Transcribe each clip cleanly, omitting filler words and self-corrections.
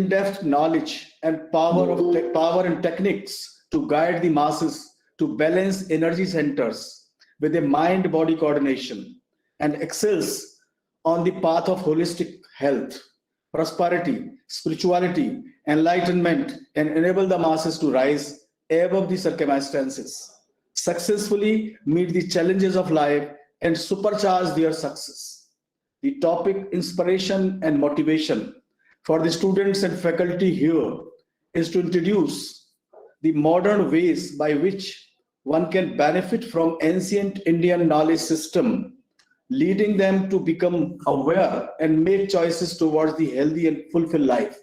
in-depth knowledge and power and techniques to guide the masses to balance energy centers with a mind-body coordination and excels on the path of holistic health, prosperity, spirituality, enlightenment, and enable the masses to rise above the circumstances, successfully meet the challenges of life, and supercharge their success. The topic inspiration and motivation for the students and faculty here is to introduce the modern ways by which one can benefit from ancient Indian knowledge system, leading them to become aware and make choices towards the healthy and fulfilled life.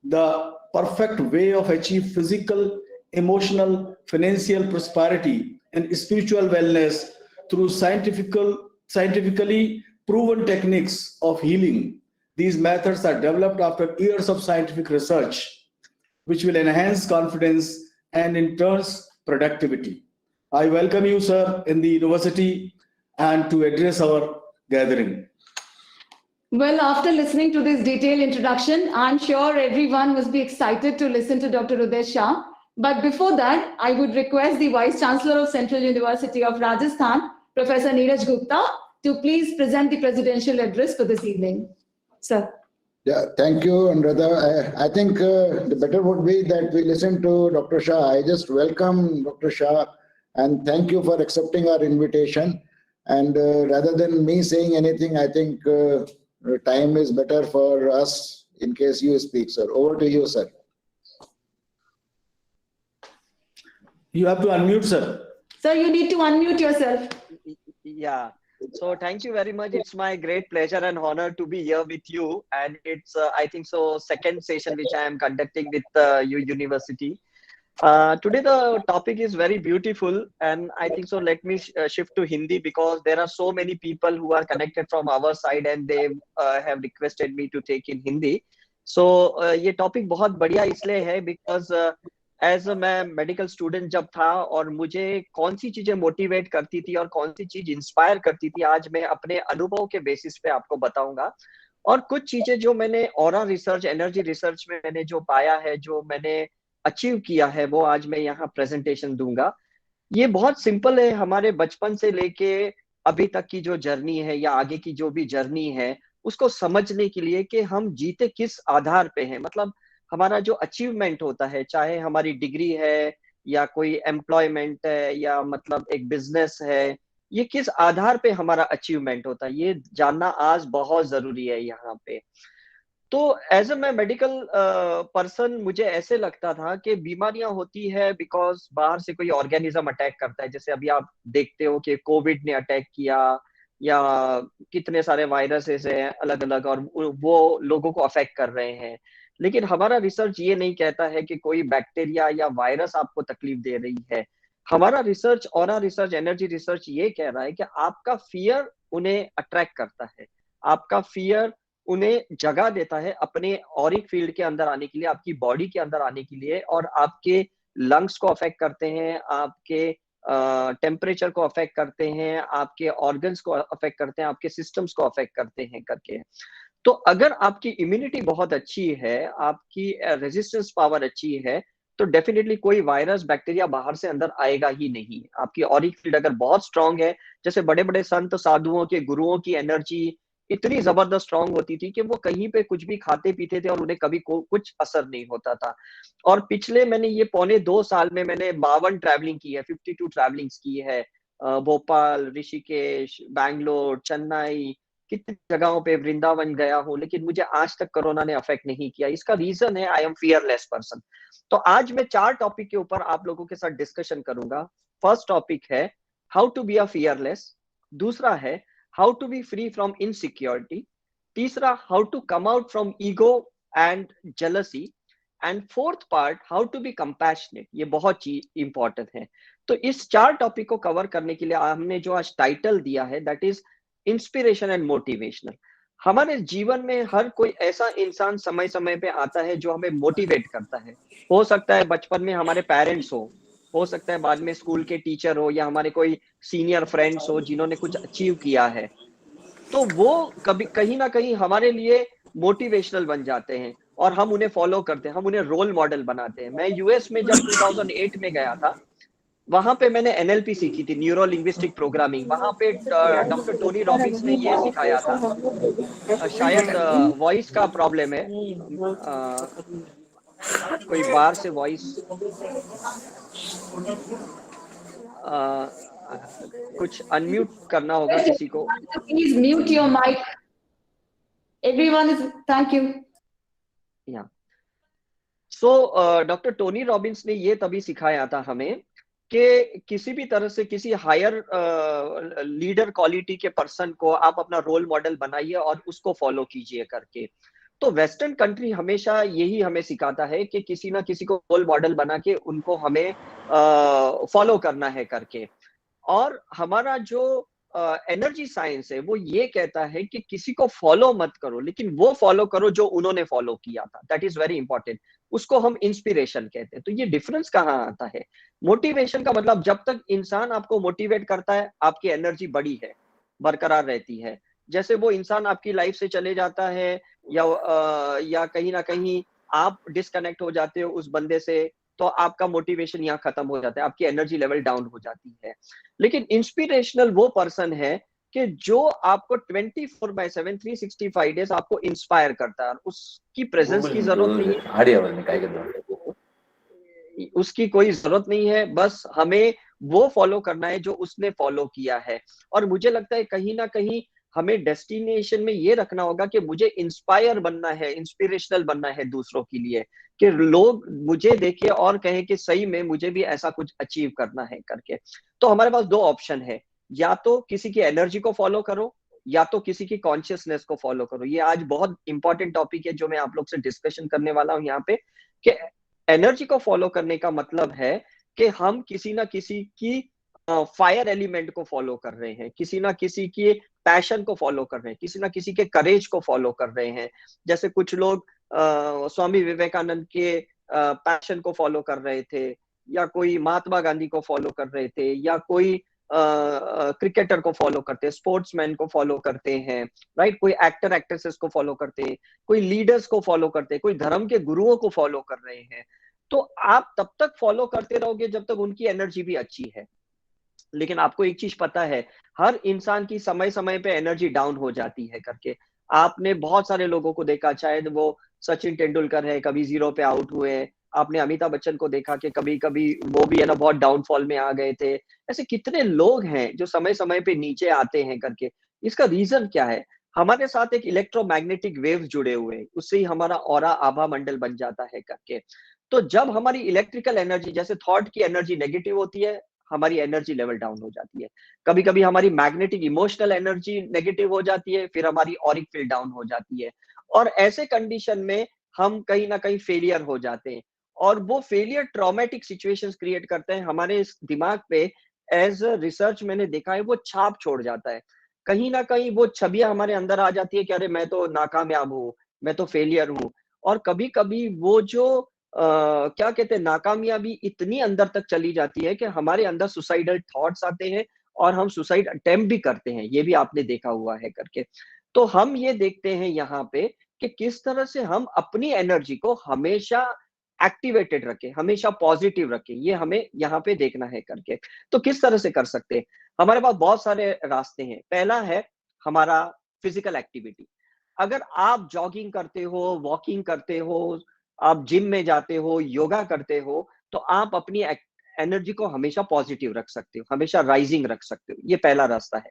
The perfect way of achieve physical, emotional, financial prosperity and spiritual wellness through scientifically proven techniques of healing. These methods are developed after years of scientific research, which will enhance confidence and in turn productivity. I welcome you, sir, in the university and to address our gathering. Well, after listening to this detailed introduction, I'm sure everyone must be excited to listen to Dr. Uday Shah. But before that, I would request the Vice Chancellor of Central University of Rajasthan, Professor Neeraj Gupta, to please present the presidential address for this evening. Sir. Yeah, thank you, Anuradha. I think the better would be that we listen to Dr. Shah. I just welcome Dr. Shah and thank you for accepting our invitation. And rather than me saying anything, I think time is better for us in case you speak, sir. Over to you, sir. You have to unmute, sir. Sir, you need to unmute yourself. Yeah. So thank you very much. It's my great pleasure and honor to be here with you. And it's, I think so, second session which I am conducting with your university. Today the topic is very beautiful, and I think so. Let me shift to Hindi because there are so many people who are connected from our side, and they have requested me to take in Hindi. So ये topic बहुत बढ़िया इसलिए है because as मैं medical student जब था और मुझे कौन सी चीजें मोटिवेट करती थी और कौन सी चीज इंस्पायर करती थी, आज मैं अपने अनुभव के बेसिस पे आपको बताऊंगा। और कुछ चीजें जो मैंने ऑरा रिसर्च, एनर्जी रिसर्च में मैंने जो पाया है, जो मैंने अचीव किया है, वो आज मैं यहाँ प्रेजेंटेशन दूंगा। ये बहुत सिंपल है, हमारे बचपन से लेके अभी तक की जो जर्नी है या आगे की जो भी जर्नी है, उसको समझने के लिए कि हम जीते किस आधार पे हैं। मतलब हमारा जो अचीवमेंट होता है, चाहे हमारी डिग्री है या कोई एम्प्लॉयमेंट है या मतलब एक बिजनेस है, ये किस आधार पे हमारा अचीवमेंट होता है, ये जानना आज बहुत जरूरी है यहाँ पे। तो एज ए मैं मेडिकल पर्सन, मुझे ऐसे लगता था कि बीमारियां होती है बिकॉज बाहर से कोई ऑर्गेनिज्म अटैक करता है। जैसे अभी आप देखते हो कि कोविड ने अटैक किया या कितने सारे वायरसेस हैं अलग अलग और वो लोगों को अफेक्ट कर रहे हैं। लेकिन हमारा रिसर्च ये नहीं कहता है कि कोई बैक्टीरिया या वायरस आपको तकलीफ दे रही है। हमारा research, aura research, energy research ये कह रहा है कि आपका फियर उन्हें अट्रैक्ट करता है, आपका फियर उन्हें जगह देता है अपने ऑरिक फील्ड के अंदर आने के लिए, आपकी बॉडी के अंदर आने के लिए, और आपके लंग्स को अफेक्ट करते हैं, आपके टेम्परेचर को अफेक्ट करते हैं, आपके ऑर्गन्स को अफेक्ट करते हैं, आपके सिस्टम्स को अफेक्ट करते हैं करके। तो अगर आपकी इम्यूनिटी बहुत अच्छी है, आपकी रेजिस्टेंस पावर अच्छी है, तो डेफिनेटली कोई वायरस, बैक्टीरिया बाहर से अंदर आएगा ही नहीं। आपकी ऑरिक फील्ड अगर बहुत स्ट्रांग है, जैसे बड़े बड़े संत साधुओं के, गुरुओं की एनर्जी इतनी जबरदस्त स्ट्रांग होती थी कि वो कहीं पे कुछ भी खाते पीते थे और उन्हें कभी कुछ असर नहीं होता था। और पिछले मैंने ये 1.25 साल में मैंने 52 ट्रैवलिंग की है, 52 ट्रैवलिंग्स की है, भोपाल, ऋषिकेश, बैंगलोर, चेन्नई, कितनी जगहों पे, वृंदावन गया हूँ, लेकिन मुझे आज तक कोरोना ने अफेक्ट नहीं किया। इसका रीजन है आई एम फियरलेस पर्सन। तो आज मैं 4 टॉपिक के ऊपर आप लोगों के साथ डिस्कशन करूंगा। फर्स्ट टॉपिक है how to be a fearless, दूसरा है how to be free from insecurity, तीसरा how to come out from ego and jealousy, and fourth part how to be compassionate. ये बहुत चीज इंपॉर्टेंट है। तो इस 4 टॉपिक को कवर करने के लिए हमने जो आज टाइटल दिया है that is inspiration and motivational. हमारे जीवन में हर कोई ऐसा इंसान समय समय पे आता है जो हमें मोटिवेट करता है। हो सकता है बचपन में हमारे पेरेंट्स हो सकता है बाद में स्कूल के टीचर हो, या हमारे कोई सीनियर फ्रेंड्स हो जिन्होंने कुछ अचीव किया है, तो वो कभी कहीं ना कहीं हमारे लिए मोटिवेशनल बन जाते हैं। और हम उन्हें फॉलो करते हैं, हम उन्हें रोल मॉडल बनाते हैं। मैं यूएस में जब 2008 में गया था, वहां पे मैंने एनएलपी सीखी थी, न्यूरो लिंग्विस्टिक प्रोग्रामिंग। वहां पे डॉक्टर टोनी रॉबिन्स ने ये सिखाया था, शायद वॉइस का प्रॉब्लम है, कोई बाहर से वॉइस, कुछ अनम्यूट करना होगा किसी को। Please mute your mic. Everyone is, thank you. So doctor Tony Robbins ने ये तभी सिखाया था हमें कि किसी भी तरह से किसी हायर लीडर क्वालिटी के पर्सन को आप अपना रोल मॉडल बनाइए और उसको फॉलो कीजिए करके। तो वेस्टर्न कंट्री हमेशा यही हमें सिखाता है कि किसी ना किसी को रोल मॉडल बना के उनको हमें फॉलो करना है करके। और हमारा जो एनर्जी साइंस है वो ये कहता है कि किसी को फॉलो मत करो, लेकिन वो फॉलो करो जो उन्होंने फॉलो किया था। That is very important. उसको हम इंस्पिरेशन कहते हैं। तो ये डिफरेंस कहाँ आता है? मोटिवेशन का मतलब, जब तक इंसान आपको मोटिवेट करता है, आपकी एनर्जी बड़ी है, बरकरार रहती है। जैसे वो इंसान आपकी लाइफ से चले जाता है या कहीं ना कहीं आप डिस्कनेक्ट हो जाते हो उस बंदे से, तो आपका मोटिवेशन यहाँ खत्म हो जाता है, आपकी एनर्जी लेवल डाउन हो जाती है। लेकिन इंस्पिरेशनल वो पर्सन है कि जो आपको 24/7 365 डेज आपको इंस्पायर करता है। उसकी प्रेजेंस की जरूरत नहीं है, उसकी कोई जरूरत नहीं है, बस हमें वो फॉलो करना है जो उसने फॉलो किया है। और मुझे लगता है कहीं ना कहीं हमें डेस्टिनेशन में ये रखना होगा कि मुझे इंस्पायर बनना है, इंस्पिरेशनल बनना है दूसरों के लिए, कि लोग मुझे देखें और कहें कि सही में मुझे भी ऐसा कुछ अचीव करना है करके। तो हमारे पास दो ऑप्शन है, या तो किसी की एनर्जी को फॉलो करो, या तो किसी की कॉन्शियसनेस को फॉलो करो। ये आज बहुत इंपॉर्टेंट टॉपिक है जो मैं आप लोग से डिस्कशन करने वाला हूँ यहाँ पे, कि एनर्जी को फॉलो करने का मतलब है कि हम किसी ना किसी की फायर एलिमेंट को फॉलो कर रहे हैं, किसी ना किसी की पैशन को फॉलो कर रहे हैं, किसी ना किसी के करेज को फॉलो कर रहे हैं। जैसे कुछ लोग स्वामी विवेकानंद के पैशन को फॉलो कर रहे थे, या कोई महात्मा गांधी को फॉलो कर रहे थे, या कोई क्रिकेटर को फॉलो करते हैं, स्पोर्ट्समैन को फॉलो करते हैं, राइट? कोई एक्टर एक्ट्रेसेस को फॉलो करते हैं, कोई लीडर्स को फॉलो करते हैं, कोई धर्म के गुरुओं को फॉलो कर रहे हैं। तो आप तब तक फॉलो करते रहोगे जब तक उनकी एनर्जी भी अच्छी है। लेकिन आपको एक चीज पता है, हर इंसान की समय समय पे एनर्जी डाउन हो जाती है करके। आपने बहुत सारे लोगों को देखा, शायद वो सचिन तेंदुलकर है, कभी 0 पे आउट हुए। आपने अमिताभ बच्चन को देखा कि कभी कभी वो भी है ना बहुत डाउनफॉल में आ गए थे। ऐसे कितने लोग हैं जो समय समय पे नीचे आते हैं करके। इसका रीजन क्या है? हमारे साथ एक इलेक्ट्रोमैग्नेटिक वेव जुड़े हुए हैं, उससे ही हमारा ऑरा आभा मंडल बन जाता है करके। तो जब हमारी इलेक्ट्रिकल एनर्जी, जैसे थॉट की एनर्जी नेगेटिव होती है, हमारी एनर्जी लेवल डाउन हो जाती है। कभी कभी हमारी मैग्नेटिक इमोशनल एनर्जी नेगेटिव हो जाती है, फिर हमारी ऑरिक फील्ड डाउन हो जाती है। और ऐसे कंडीशन में हम कहीं ना कहीं फेलियर हो जाते हैं, और वो फेलियर ट्रॉमेटिक सिचुएशंस क्रिएट करते हैं हमारे इस दिमाग पे। एज रिसर्च मैंने देखा है, वो छाप छोड़ जाता है। कहीं ना कहीं वो छवियां हमारे अंदर आ जाती है कि अरे मैं तो नाकामयाब हूँ, मैं तो फेलियर हूँ। और कभी कभी वो जो क्या कहते हैं, नाकामयाबी इतनी अंदर तक चली जाती है कि हमारे अंदर सुसाइडल थॉट्स आते हैं, और हम सुसाइड अटेम्प्ट भी करते हैं। ये भी आपने देखा हुआ है करके। तो हम ये देखते हैं यहाँ पे कि किस तरह से हम अपनी एनर्जी को हमेशा एक्टिवेटेड रखें, हमेशा पॉजिटिव रखें। ये हमें यहाँ पे देखना है करके। तो किस तरह से कर सकते हैं? हमारे पास बहुत सारे रास्ते हैं। पहला है हमारा फिजिकल एक्टिविटी। अगर आप जॉगिंग करते हो, वॉकिंग करते हो, आप जिम में जाते हो, योगा करते हो, तो आप अपनी एनर्जी को हमेशा पॉजिटिव रख सकते हो, हमेशा राइजिंग रख सकते हो। ये पहला रास्ता है।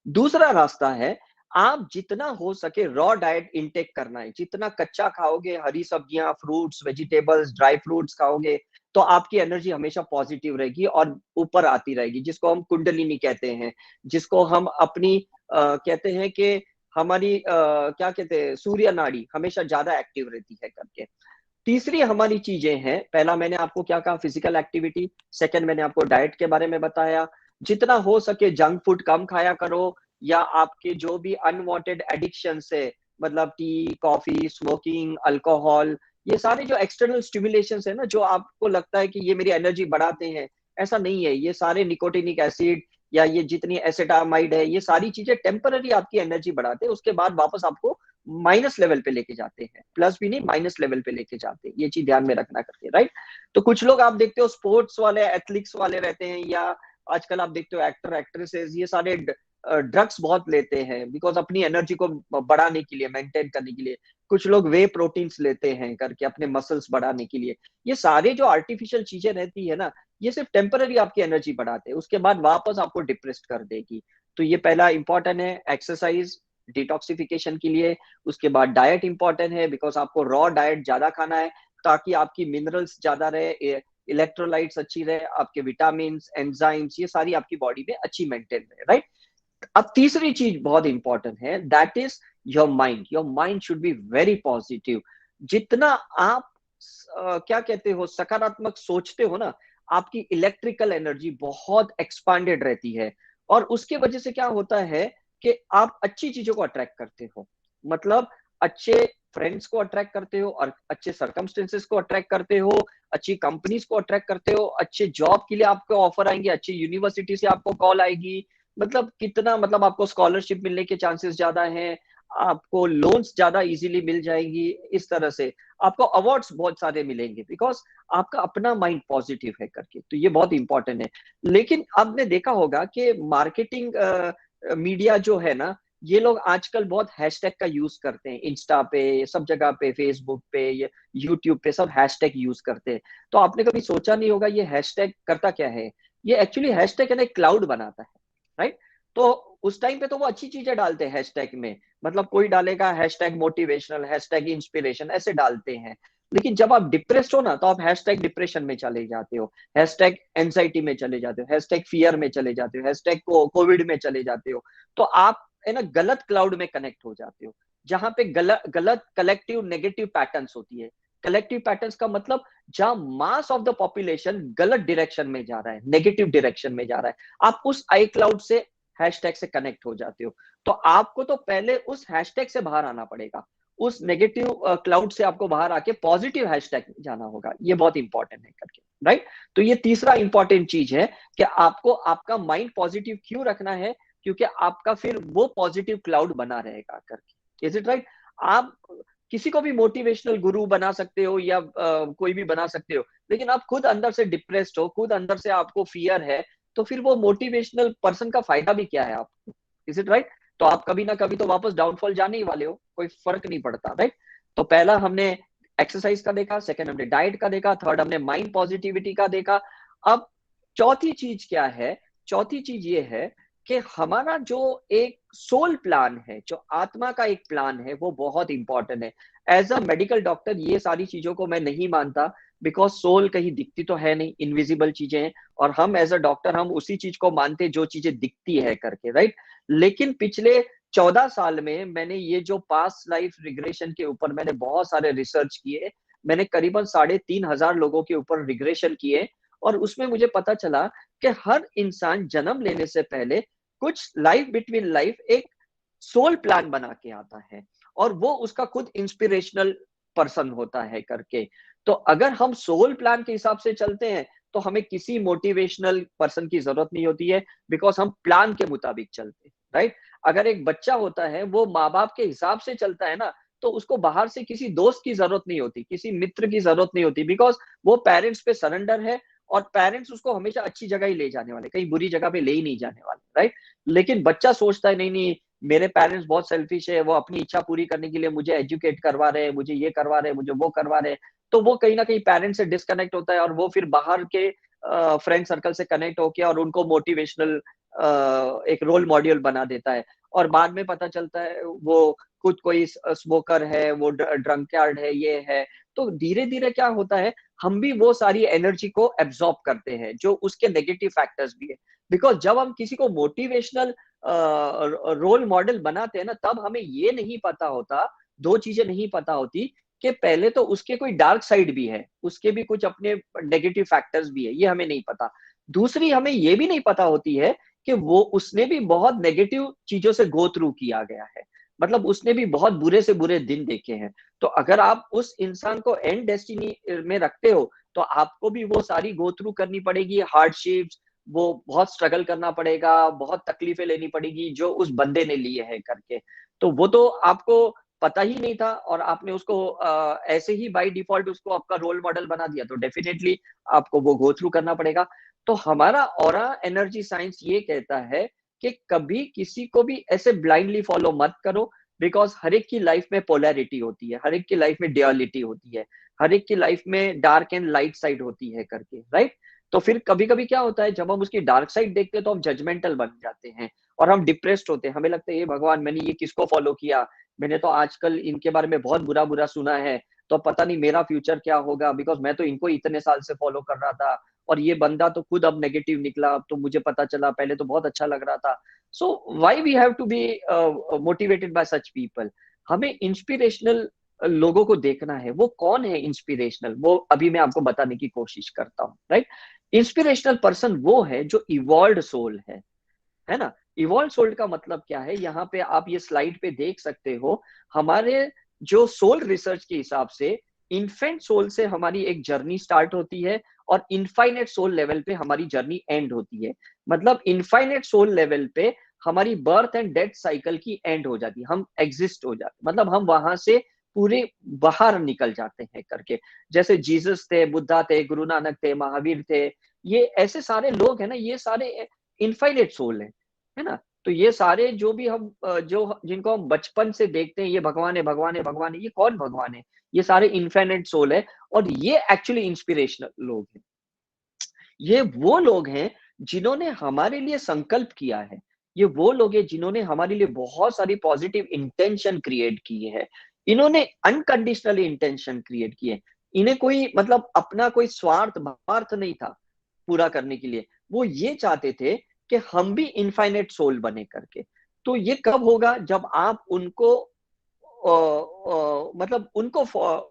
दूसरा रास्ता है, आप जितना हो सके रॉ डाइट इंटेक करना है। जितना कच्चा खाओगे, हरी सब्जियां, फ्रूट्स, वेजिटेबल्स, ड्राई फ्रूट्स खाओगे, तो आपकी एनर्जी हमेशा पॉजिटिव रहेगी और ऊपर आती रहेगी, जिसको हम कुंडलिनी कहते हैं, जिसको हम अपनी कहते हैं कि हमारी क्या कहते हैं, सूर्य नाड़ी हमेशा ज्यादा एक्टिव रहती है करके। तीसरी हमारी चीजें हैं, पहला मैंने आपको क्या कहा, फिजिकल एक्टिविटी। सेकंड मैंने आपको डाइट के बारे में बताया। जितना हो सके जंक फूड कम खाया करो, या आपके जो भी अनवांटेड एडिक्शन है, मतलब टी, कॉफी, स्मोकिंग, अल्कोहल, ये सारे जो एक्सटर्नल स्टिमुलेशन है ना, जो आपको लगता है कि ये मेरी एनर्जी बढ़ाते हैं, ऐसा नहीं है। ये सारे निकोटिनिक एसिड या ये जितनी एसिटामाइड है, ये सारी चीजें टेम्पररी आपकी एनर्जी बढ़ाते हैं, उसके बाद वापस आपको माइनस लेवल पे लेके जाते हैं, प्लस भी नहीं माइनस लेवल पे लेके जाते हैं, ये चीज ध्यान में रखना करके, राइट। तो कुछ लोग आप देखते हो स्पोर्ट्स वाले, एथलीट्स वाले रहते हैं, या आजकल आप देखते हो एक्टर एक्ट्रेसेस, ये सारे ड्रग्स बहुत लेते हैं बिकॉज अपनी एनर्जी को बढ़ाने के लिए, मेंटेन करने के लिए। कुछ लोग वे प्रोटीन्स लेते हैं करके अपने मसल्स बढ़ाने के लिए। ये सारे जो आर्टिफिशियल चीजें रहती है ना, ये सिर्फ टेम्पररी आपकी एनर्जी बढ़ाते हैं, उसके बाद वापस आपको डिप्रेस्ड कर देगी। तो ये पहला इंपॉर्टेंट है, एक्सरसाइज डिटॉक्सिफिकेशन के लिए। उसके बाद डाइट इंपॉर्टेंट है, बिकॉज आपको रॉ डाइट ज्यादा खाना है ताकि आपकी मिनरल्स ज्यादा रहे, इलेक्ट्रोलाइट्स अच्छी रहे, आपके विटामिन, एंजाइम्स, ये सारी आपकी बॉडी में अच्छी मेंटेन रहे, राइट। अब तीसरी चीज बहुत इंपॉर्टेंट है, that is your mind. Your mind should be very positive. जितना आप क्या कहते हो, सकारात्मक सोचते हो ना, आपकी इलेक्ट्रिकल एनर्जी बहुत एक्सपांडेड रहती है, और उसके वजह से क्या होता है कि आप अच्छी चीजों को अट्रैक्ट करते हो। मतलब अच्छे फ्रेंड्स को अट्रैक्ट करते हो, और अच्छे सर्कमस्टेंसेस को अट्रैक्ट करते हो, अच्छी कंपनीज को अट्रैक्ट करते हो, अच्छे जॉब के लिए आपको ऑफर आएंगे, अच्छी यूनिवर्सिटी से आपको कॉल आएगी। मतलब कितना, मतलब आपको स्कॉलरशिप मिलने के चांसेस ज्यादा हैं, आपको लोन्स ज्यादा इजीली मिल जाएंगी, इस तरह से आपको अवार्ड्स बहुत सारे मिलेंगे बिकॉज आपका अपना माइंड पॉजिटिव है करके। तो ये बहुत इंपॉर्टेंट है। लेकिन आपने देखा होगा कि मार्केटिंग मीडिया जो है ना, ये लोग आजकल बहुत हैशटैग का यूज करते हैं, इंस्टा पे, सब जगह पे, फेसबुक पे, यूट्यूब पे, सब हैशटैग यूज करते हैं। तो आपने कभी सोचा नहीं होगा ये हैशटैग करता क्या है? ये एक्चुअली हैशटैग है ना, एक क्लाउड बनाता है, राइट। तो उस टाइम पे तो वो अच्छी चीजें डालते हैं हैशटैग में, मतलब कोई डालेगा हैशटैग मोटिवेशनल, हैशटैग इंस्पिरेशन, ऐसे डालते हैं। लेकिन जब आप डिप्रेस्ड हो ना, तो आप हैशटैग डिप्रेशन में चले जाते हो, हैशटैग एंजाइटी में चले जाते हो, हैशटैग फियर में चले जाते हो, हैशटैग कोविड में चले जाते हो। तो आप है ना गलत क्लाउड में कनेक्ट हो जाते हो, जहां पे गलत कलेक्टिव नेगेटिव पैटर्न्स होती है। कलेक्टिव पैटर्न्स का मतलब जहां मास ऑफ द पॉपुलेशन गलत डायरेक्शन में जा रहा है, नेगेटिव डायरेक्शन में जा रहा है, आप उस आई क्लाउड से, हैशटैग से कनेक्ट हो जाते हो। तो आपको तो पहले उस हैशटैग से बाहर आना पड़ेगा, उस नेगेटिव क्लाउड से आपको बाहर आके पॉजिटिव हैशटैग में जाना होगा। ये बहुत इंपॉर्टेंट है करके, राइट। तो ये तीसरा इंपॉर्टेंट चीज है कि आपको आपका माइंड पॉजिटिव क्यों रखना है, क्योंकि आपका फिर वो पॉजिटिव क्लाउड बना रहेगा करके। Is it right? आप किसी को भी मोटिवेशनल गुरु बना सकते हो, या कोई भी बना सकते हो, लेकिन आप खुद अंदर से डिप्रेस्ड हो, खुद अंदर से आपको फियर है, तो फिर वो मोटिवेशनल पर्सन का फायदा भी क्या है आपको? Is it right? तो आप कभी ना कभी तो वापस डाउनफॉल जाने ही वाले हो, कोई फर्क नहीं पड़ता, राइट। तो पहला हमने एक्सरसाइज का देखा, सेकंड हमने डाइट का देखा, थर्ड हमने माइंड पॉजिटिविटी का देखा। अब चौथी चीज क्या है? चौथी चीज ये है कि हमारा जो एक सोल प्लान है, जो आत्मा का एक प्लान है, वो बहुत इंपॉर्टेंट है। एज अ मेडिकल डॉक्टर ये सारी चीजों को मैं नहीं मानता, बिकॉज सोल कहीं दिखती तो है नहीं, इनविजिबल चीजें हैं, और हम एज अ डॉक्टर हम उसी चीज को मानते जो चीजें दिखती है करके, राइट। लेकिन पिछले 14 साल में मैंने ये जो पास्ट लाइफ रिग्रेशन के ऊपर मैंने बहुत सारे रिसर्च किए, मैंने करीबन 3,500 लोगों के ऊपर रिग्रेशन किए, और उसमें मुझे पता चला कि हर इंसान जन्म लेने से पहले कुछ लाइफ बिटवीन लाइफ एक सोल प्लान बना के आता है, और वो उसका खुद इंस्पिरेशनल पर्सन होता है करके। तो अगर हम सोल प्लान के हिसाब से चलते हैं, तो हमें किसी मोटिवेशनल पर्सन की जरूरत नहीं होती है, बिकॉज हम प्लान के मुताबिक चलते हैं, राइट। अगर एक बच्चा होता है, वो माँ बाप के हिसाब से चलता है ना, तो उसको बाहर से किसी दोस्त की जरूरत नहीं होती, किसी मित्र की जरूरत नहीं होती, बिकॉज वो पेरेंट्स पे सरेंडर है, और पेरेंट्स उसको हमेशा अच्छी जगह ही ले जाने वाले, कहीं बुरी जगह पे ले ही नहीं जाने वाले, राइट। लेकिन बच्चा सोचता है नहीं नहीं, मेरे पेरेंट्स बहुत सेल्फिश है, वो अपनी इच्छा पूरी करने के लिए मुझे एजुकेट करवा रहे हैं, मुझे ये करवा रहे हैं, मुझे वो करवा रहे हैं। तो वो कहीं ना कहीं पेरेंट्स से डिस्कनेक्ट होता है, और वो फिर बाहर के फ्रेंड सर्कल से कनेक्ट होके और उनको मोटिवेशनल एक रोल मॉडल बना देता है, और बाद में पता चलता है वो खुद कोई स्मोकर है, वो ड्रंकयार्ड है, ये है। तो धीरे धीरे क्या होता है, हम भी वो सारी एनर्जी को एब्जॉर्ब करते हैं, जो उसके नेगेटिव फैक्टर्स भी है। बिकॉज जब हम किसी को मोटिवेशनल रोल मॉडल बनाते हैं ना, तब हमें ये नहीं पता होता, दो चीजें नहीं पता होती, कि पहले तो उसके कोई डार्क साइड भी है, उसके भी कुछ अपने नेगेटिव फैक्टर्स भी है, ये हमें नहीं पता। दूसरी हमें ये भी नहीं पता होती है कि वो उसने भी बहुत नेगेटिव चीजों से गो थ्रू किया गया है, मतलब उसने भी बहुत बुरे से बुरे दिन देखे हैं। तो अगर आप उस इंसान को एंड डेस्टिनी में रखते हो, तो आपको भी वो सारी गो थ्रू करनी पड़ेगी, हार्डशिप्स, वो बहुत स्ट्रगल करना पड़ेगा, बहुत तकलीफें लेनी पड़ेगी जो उस बंदे ने लिए हैं करके। तो वो तो आपको पता ही नहीं था और आपने उसको ऐसे ही बाय डिफॉल्ट उसको आपका रोल मॉडल बना दिया, तो डेफिनेटली आपको वो गो थ्रू करना पड़ेगा। तो हमारा ऑरा एनर्जी साइंस ये कहता है कि कभी किसी को भी ऐसे ब्लाइंडली फॉलो मत करो, बिकॉज हर एक की लाइफ में पोलैरिटी होती है, हर एक की लाइफ में ड्यूअलिटी होती है, हर एक की लाइफ में डार्क एंड लाइट साइड होती है करके, राइट। तो फिर कभी कभी क्या होता है, जब हम उसकी डार्क साइड देखते हैं तो हम जजमेंटल बन जाते हैं और हम डिप्रेस्ड होते हैं। हमें लगता है ये भगवान, मैंने ये किसको फॉलो किया, मैंने तो आजकल इनके बारे में बहुत बुरा बुरा सुना है, तो पता नहीं मेरा फ्यूचर क्या होगा, बिकॉज मैं तो इनको इतने साल से फॉलो कर रहा था और ये बंदा तो खुद अब नेगेटिव निकला, अब तो मुझे पता चला, पहले तो बहुत अच्छा लग रहा था। So why we have to be motivated by such people. हमें इंस्पिरेशनल लोगों को देखना है। वो कौन है इंस्पिरेशनल, वो अभी मैं आपको बताने की कोशिश करता हूँ, राइट। इंस्पिरेशनल पर्सन वो है जो इवॉल्व्ड सोल है ना। इवॉल्व सोल का मतलब क्या है, यहाँ पे आप ये स्लाइड पे देख सकते हो। हमारे जो सोल रिसर्च के हिसाब से इन्फेंट सोल से हमारी एक जर्नी स्टार्ट होती है और इनफाइनेट सोल लेवल पे हमारी जर्नी एंड होती है। मतलब इनफाइनेट सोल लेवल पे हमारी बर्थ एंड डेथ साइकिल की एंड हो जाती है, हम एग्जिस्ट हो जाते, मतलब हम वहां से पूरे बाहर निकल जाते हैं करके। जैसे जीसस थे, बुद्धा थे, गुरु नानक थे, महावीर थे, ये ऐसे सारे लोग हैं ना, ये सारे इनफाइनेट सोल है ना। तो ये सारे जो भी हम जो जिनको हम बचपन से देखते हैं, ये भगवान है, भगवान है, भगवान है, ये कौन भगवान है, ये सारे इनफाइनेट सोल है। और ये एक्चुअली इंस्पिरेशनल लोग हैं। ये वो लोग हैं जिन्होंने हमारे लिए संकल्प किया है। ये वो लोग हैं जिन्होंने हमारे लिए बहुत सारी पॉजिटिव इंटेंशन क्रिएट की है। इन्होंने अनकंडीशनली इंटेंशन क्रिएट किए। इन्हें कोई मतलब अपना कोई स्वार्थ भावार्थ नहीं था पूरा करने के लिए। वो ये चाहते थे कि हम भी इनफाइनेट सोल बने करके। तो ये कब होगा, जब आप उनको मतलब उनको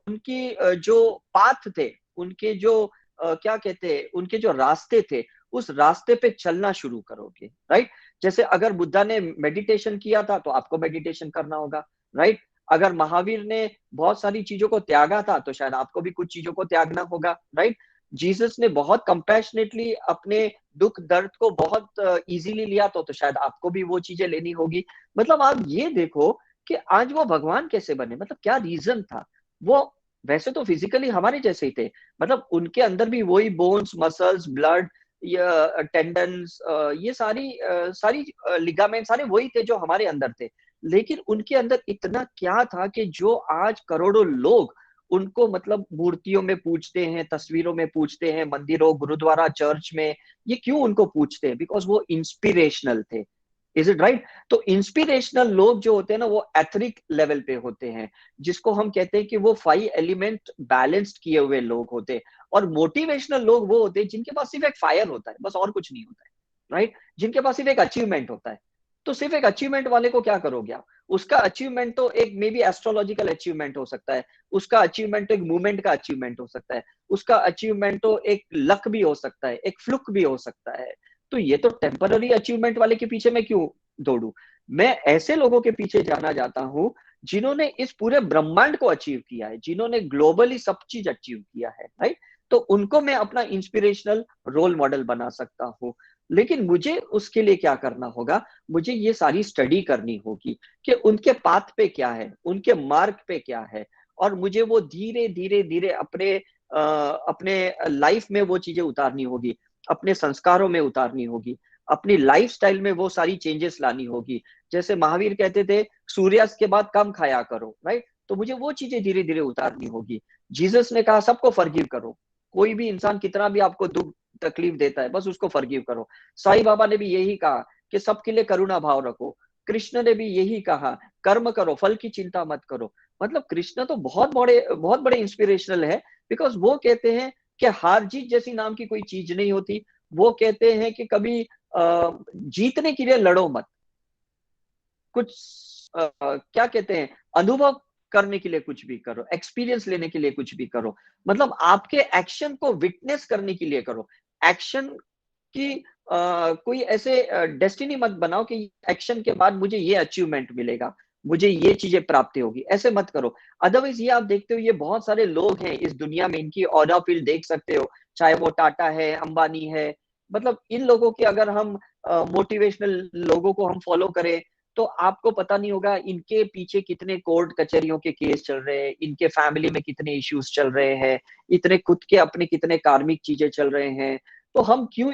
उनकी जो पाथ थे, उनके जो क्या कहते हैं, उनके जो रास्ते थे, उस रास्ते पे चलना शुरू करोगे, राइट। जैसे अगर बुद्धा ने मेडिटेशन किया था तो आपको मेडिटेशन करना होगा, राइट। अगर महावीर ने बहुत सारी चीजों को त्यागा था तो शायद आपको भी कुछ चीजों को त्यागना होगा, राइट। जीसस ने बहुत कंपैशनेटली अपने दुख दर्द को बहुत इजीली लिया तो शायद आपको भी वो चीजें लेनी होगी। मतलब आप ये देखो कि आज वो भगवान कैसे बने, मतलब क्या रीजन था। वो वैसे तो फिजिकली हमारे जैसे ही थे, मतलब उनके अंदर भी वही बोन्स, मसल्स, ब्लड, टेंडन्स, ये सारी लिगामेंट सारे वही थे जो हमारे अंदर थे। लेकिन उनके अंदर इतना क्या था कि जो आज करोड़ों लोग उनको मतलब मूर्तियों में पूजते हैं, तस्वीरों में पूजते हैं, मंदिरों, गुरुद्वारा, चर्च में। ये क्यों उनको पूजते हैं? बिकॉज वो इंस्पिरेशनल थे। Is it right? तो इंस्पिरेशनल लोग जो होते हैं ना, वो एथरिक लेवल पे होते हैं, जिसको हम कहते हैं कि वो 5 एलिमेंट बैलेंस्ड किए हुए लोग होते हैं। और मोटिवेशनल लोग वो होते हैं जिनके पास सिर्फ एक फायर होता है, बस और कुछ नहीं होता है, राइट। जिनके पास सिर्फ एक अचीवमेंट होता है। तो सिर्फ एक अचीवमेंट वाले को क्या करोगे आप? उसका अचीवमेंट तो एक मे बी एस्ट्रोलॉजिकल अचीवमेंट हो सकता है, उसका अचीवमेंट तो एक मूवमेंट का अचीवमेंट हो सकता है, उसका अचीवमेंट तो एक लक भी हो सकता है, एक फ्लुक भी हो सकता है। तो ये तो टेम्पररी अचीवमेंट वाले के पीछे मैं क्यों दौड़ू? मैं ऐसे लोगों के पीछे जाना चाहता हूं जिन्होंने इस पूरे ब्रह्मांड को अचीव किया है, जिन्होंने ग्लोबली सब चीज अचीव किया है, राइट। तो उनको मैं अपना इंस्पिरेशनल रोल मॉडल बना सकता हूं। लेकिन मुझे उसके लिए क्या करना होगा? मुझे ये सारी स्टडी करनी होगी कि उनके पाथ पे क्या है, उनके मार्ग पे क्या है, और मुझे वो धीरे धीरे धीरे अपने लाइफ में वो चीजें उतारनी होगी, अपने संस्कारों में उतारनी होगी, अपनी लाइफस्टाइल में वो सारी चेंजेस लानी होगी। जैसे महावीर कहते थे सूर्यास्त के बाद कम खाया करो, राइट। तो मुझे वो चीजें धीरे धीरे उतारनी होगी। जीसस ने कहा सबको फॉरगिव करो, कोई भी इंसान कितना भी आपको दुख तकलीफ देता है, बस उसको फॉरगिव करो। साईं बाबा ने भी यही कहा कि सबके लिए करुणा भाव रखो। कृष्ण ने भी यही कहा, कर्म करो, फल की चिंता मत करो। मतलब कृष्ण तो बहुत बड़े इंस्पिरेशनल है, बिकॉज वो कहते हैं कि हार जीत जैसी नाम की कोई चीज नहीं होती। वो कहते हैं कि कभी जीतने के लिए लड़ो मत, कुछ क्या कहते हैं, अनुभव करने के लिए कुछ भी करो, एक्सपीरियंस लेने के लिए कुछ भी करो। मतलब आपके एक्शन को विटनेस करने के लिए करो। एक्शन की कोई ऐसे डेस्टिनी मत बनाओ कि एक्शन के बाद मुझे ये अचीवमेंट मिलेगा, मुझे ये चीजें प्राप्ति होगी, ऐसे मत करो। अदरवाइज ये आप देखते हो, ये बहुत सारे लोग हैं इस दुनिया में, इनकी ऑरा फील्ड देख सकते हो, चाहे वो टाटा है, अंबानी है। मतलब इन लोगों के अगर हम मोटिवेशनल लोगों को हम फॉलो करें, तो आपको पता नहीं होगा इनके पीछे कितने कोर्ट कचहरियों के केस चल रहे हैं, इनके फैमिली में कितने इश्यूज चल रहे हैं, इतने खुद के अपने कितने कार्मिक चीजें चल रहे हैं। तो हम क्यों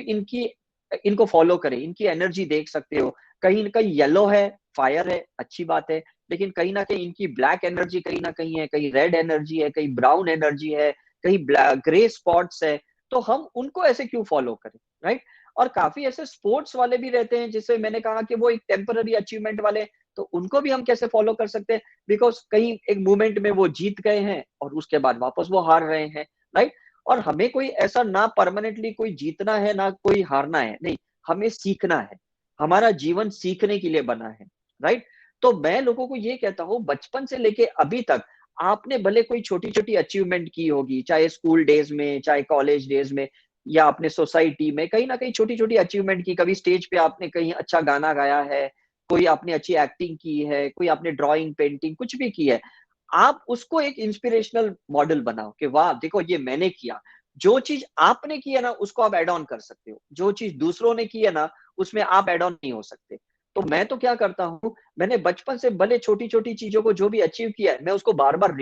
इनको फॉलो करें? इनकी एनर्जी देख सकते हो, कहीं न कहीं येलो है, फायर है, अच्छी बात है, लेकिन कहीं न कहीं इनकी ब्लैक एनर्जी कहीं न कहीं है, कहीं रेड एनर्जी है, कहीं ब्राउन एनर्जी है, कहीं ग्रे स्पॉट्स है, तो हम उनको ऐसे क्यों फॉलो करें, राइट? और काफ़ी ऐसे स्पोर्ट्स वाले भी रहते हैं, जिससे मैंने कहा कि वो एक टेम्परेरी अचीवमेंट वाले, तो उनको भी हम कैसे फॉलो कर सकते हैं? बिकॉज़ कहीं एक मोमेंट में वो जीत गए हैं और उसके बाद वापस वो हार रहे हैं, राइट? और हमें कोई ऐसा ना परमानेंटली कोई जीतना है, ना कोई हारना है, नहीं, हमें सीखना है। हमारा जीवन सीखने के लिए बना है, राइट? तो मैं लोगों को ये कहता हूँ, बचपन से लेके अभी तक आपने भले कोई छोटी-छोटी अचीवमेंट की होगी, चाहे स्कूल डेज़ में, चाहे कॉलेज डेज़ में या अपने सोसाइटी में, कहीं न कहीं छोटी-छोटी अचीवमेंट की, कभी स्टेज पे आपने कहीं अच्छा गाना गाया है, कोई आपने अच्छी एक्टिंग की है, कोई आपने ड्राइंग, पेंटिंग कुछ भी की है। आप उसको एक इंस्पिरेशनल मॉडल बनाओ कि वाह! देखो ये मैंने किया। जो चीज़ आपने की है ना, उसको आप ऐड ऑन कर सकते हो। जो चीज़ दूसरों ने की है ना, उसमें आप ऐड ऑन नहीं हो सकते। तो मैं तो क्या करता हूँ, मैंने बचपन से भले छोटी-छोटी चीज़ों को जो भी अचीव किया है, मैं उसको बार-बार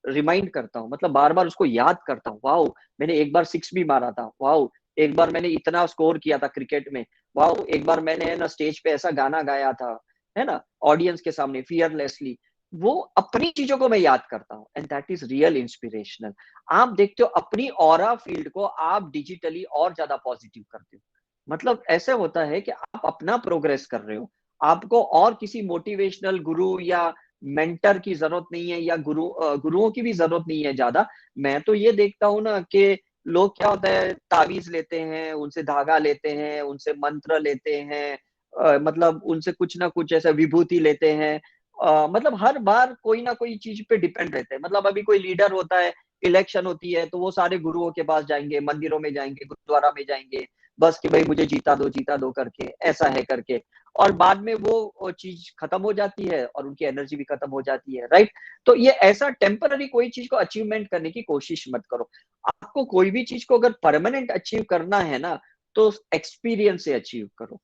रिमाइंड करता हूँ। मतलब बार-बार उसको याद करता हूँ। वॉव! मैंने एक बार 6 भी मारा था। वॉव! एक बार मैंने इतना स्कोर किया था क्रिकेट में। वॉव! एक बार मैंने है ना स्टेज पे ऐसा गाना गाया था, है ना? ऑडियंस के सामने फियरलेसली। वो अपनी चीज़ों को मैं याद करता हूँ and that is real inspirational. आप देखते हो अपनी ऑरा फील्ड को आप डिजिटली और ज़्यादा पॉजिटिव करते हो। मतलब ऐसे होता है कि आप अपना प्रोग्रेस कर रहे हो। आपको और किसी मोटिवेशनल गुरु या मेंटर की ज़रूरत नहीं है या गुरुओं की भी ज़रूरत नहीं है ज़्यादा। मैं तो ये देखता हूँ ना कि लोग क्या होता है ताबीज़ लेते हैं, उनसे धागा लेते हैं, उनसे मंत्र लेते हैं, मतलब उनसे कुछ ना कुछ ऐसा विभूति लेते हैं। मतलब हर बार कोई ना कोई चीज़ पे डिपेंड रहते हैं। मतलब अभी कोई लीडर होता है, इलेक्शन होती है, तो वो सारे गुरुओं के पास जाएँगे, मंदिरों में जाएँगे, गुरुद्वारा में जाएँगे, बस कि भई मुझे जीता दो करके, ऐसा है करके। और बाद में वो चीज़ खत्म हो जाती है और उनकी एनर्जी भी खत्म हो जाती है, राइट? तो ये ऐसा टेम्परेरी कोई चीज़ को अचीवमेंट करने की कोशिश मत करो। आपको कोई भी चीज़ को अगर परमानेंट अचीव करना है ना, तो एक्सपीरियंस से अचीव करो।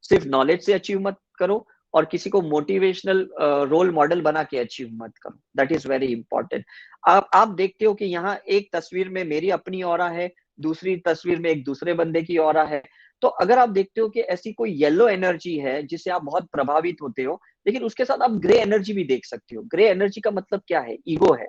सिर्फ नॉलेज से अचीव मत करो और किसी को मोटिवेशनल रोल मॉडल बना के अचीव मत करो। That is very important. आप देखते हो कि यहाँ एक तस्वीर में मेरी अपनी ऑरा है, दूसरी तस्वीर में एक दूसरे बंदे की ऑरा है। तो अगर आप देखते हो कि ऐसी कोई येलो एनर्जी है जिससे आप बहुत प्रभावित होते हो, लेकिन उसके साथ आप ग्रे एनर्जी भी देख सकते हो। ग्रे एनर्जी का मतलब क्या है? ईगो है।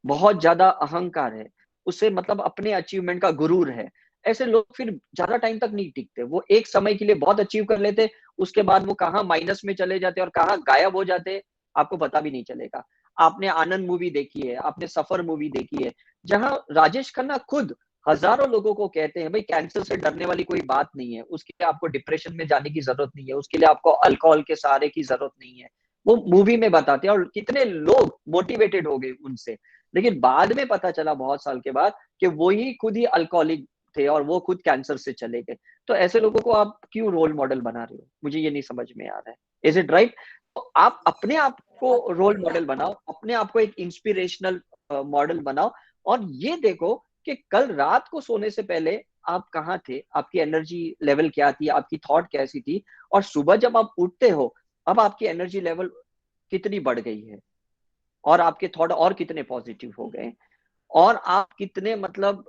बहुत ज़्यादा अहंकार है, उसे मतलब अपने अचीवमेंट का गुरूर है। ऐसे लोग फिर ज़्यादा टाइम तक नहीं टिकते। वो एक समय के लिए बहुत अचीव कर लेते, उसके बाद वो कहाँ माइनस में चले जाते और कहाँ गायब हो जाते, आपको पता भी नहीं चलेगा। आपने आनंद मूवी देखी है, आपने सफ़र मूवी देखी है, जहाँ राजेश खन्ना खुद हज़ारों लोगों को कहते हैं, भई कैंसर से डरने वाली कोई बात नहीं है, उसके लिए आपको डिप्रेशन में जाने की ज़रूरत नहीं है, उसके लिए आपको अल्कोहल के सहारे की ज़रूरत नहीं है। वो मूवी में बताते हैं और कितने लोग मोटिवेटेड हो गए उनसे। लेकिन बाद में पता चला बहुत साल के बाद कि वो ही खुद ही अल्कोहलिक थे और वो खुद कैंसर से चले गए। तो ऐसे लोगों को आप क्यों रोल मॉडल बना रहे हो? मुझे ये नहीं समझ में आ रहा है। Is it right? तो आप अपने आप को रोल मॉडल बनाओ, अपने आप को एक इंस्पिरेशनल मॉडल बनाओ और ये देखो कि कल रात को सोने से पहले आप कहाँ थे? आपकी एनर्जी लेवल क्या थी? आपकी थॉट कैसी थी? और सुबह जब आप उठते हो, अब आपकी एनर्जी लेवल कितनी बढ़ गई है? और आपके थॉट और कितने पॉजिटिव हो गए और आप कितने मतलब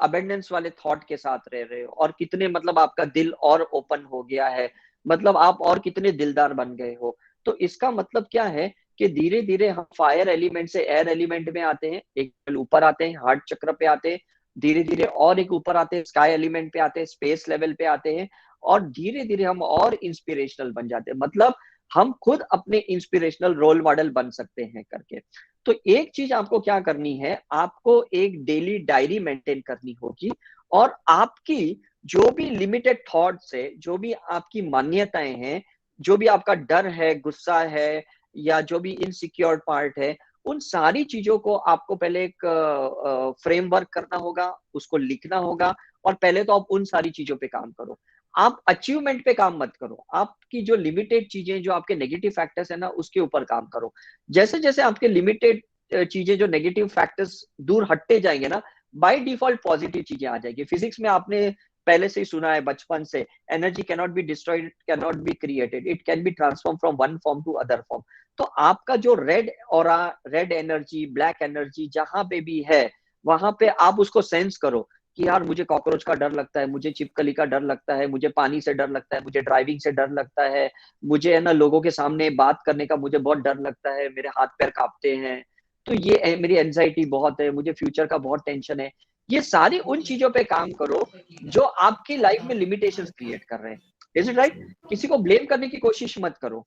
अबेंडेंस वाले थॉट के साथ रह रहे हो और कितने मतलब आपका दिल और ओपन हो गया है, मतलब आप और कितने दिलदार बन गए हो। तो इसका मतलब क्या है कि धीरे-धीरे हम फायर एलिमेंट से एयर एलिमेंट में आते हैं, एक लेवल ऊपर आते हैं, हार्ट चक्र पे आते हैं, धीरे-धीरे और एक ऊपर आते हैं, स्काई एलिमेंट पे आते हैं, स्पेस लेवल पे आते हैं और धीरे-धीरे हम और इंस्पिरेशनल बन जाते हैं। मतलब हम खुद अपने इंस्पिरेशनल रोल मॉडल बन सकते हैं करके। तो एक चीज आपको क्या करनी है, आपको एक डेली डायरी मेंटेन करनी होगी और आपकी जो भी लिमिटेड थॉट्स है, जो भी आपकी मान्यताएं हैं, जो भी आपका डर है, गुस्सा है या जो भी इनसिक्योर पार्ट है, उन सारी चीजों को आपको पहले एक फ्रेमवर्क करना होगा, उसको लिखना होगा और पहले तो आप उन सारी चीजों पे काम करो। आप अचीवमेंट पे काम मत करो। आपकी जो लिमिटेड चीजें, जो आपके नेगेटिव फैक्टर्स है ना, उसके ऊपर काम करो। जैसे-जैसे आपके लिमिटेड चीजें, जो नेगेटिव फैक्टर्स दूर हटते जाएँगे ना, बाय डिफ़ॉल्ट पॉज़िटिव चीज़ें आ जाएँगी। फिज़िक्स में आपने पहले से ही सुना है बचपन से, energy cannot be destroyed, it cannot be created, it can be transform from one form to other form. तो आपका जो red aura, red energy, black energy जहां पे भी है, वहां पे आप उसको सेंस करो कि यार मुझे कॉकरोच का डर लगता है, मुझे छिपकली का डर लगता है, मुझे पानी से डर लगता है, मुझे ड्राइविंग से डर लगता है, मुझे है ना लोगों के सामने बात करने का मुझे बहुत डर लगता है, मेरे हाथ पैर कांपते हैं, तो ये मेरी एंजाइटी बहुत है, मुझे फ्यूचर का बहुत टेंशन है। ये सारी उन चीजों पे काम करो जो आपकी लाइफ में लिमिटेशंस क्रिएट कर रहे हैं। Is it right? किसी को ब्लेम करने की कोशिश मत करो।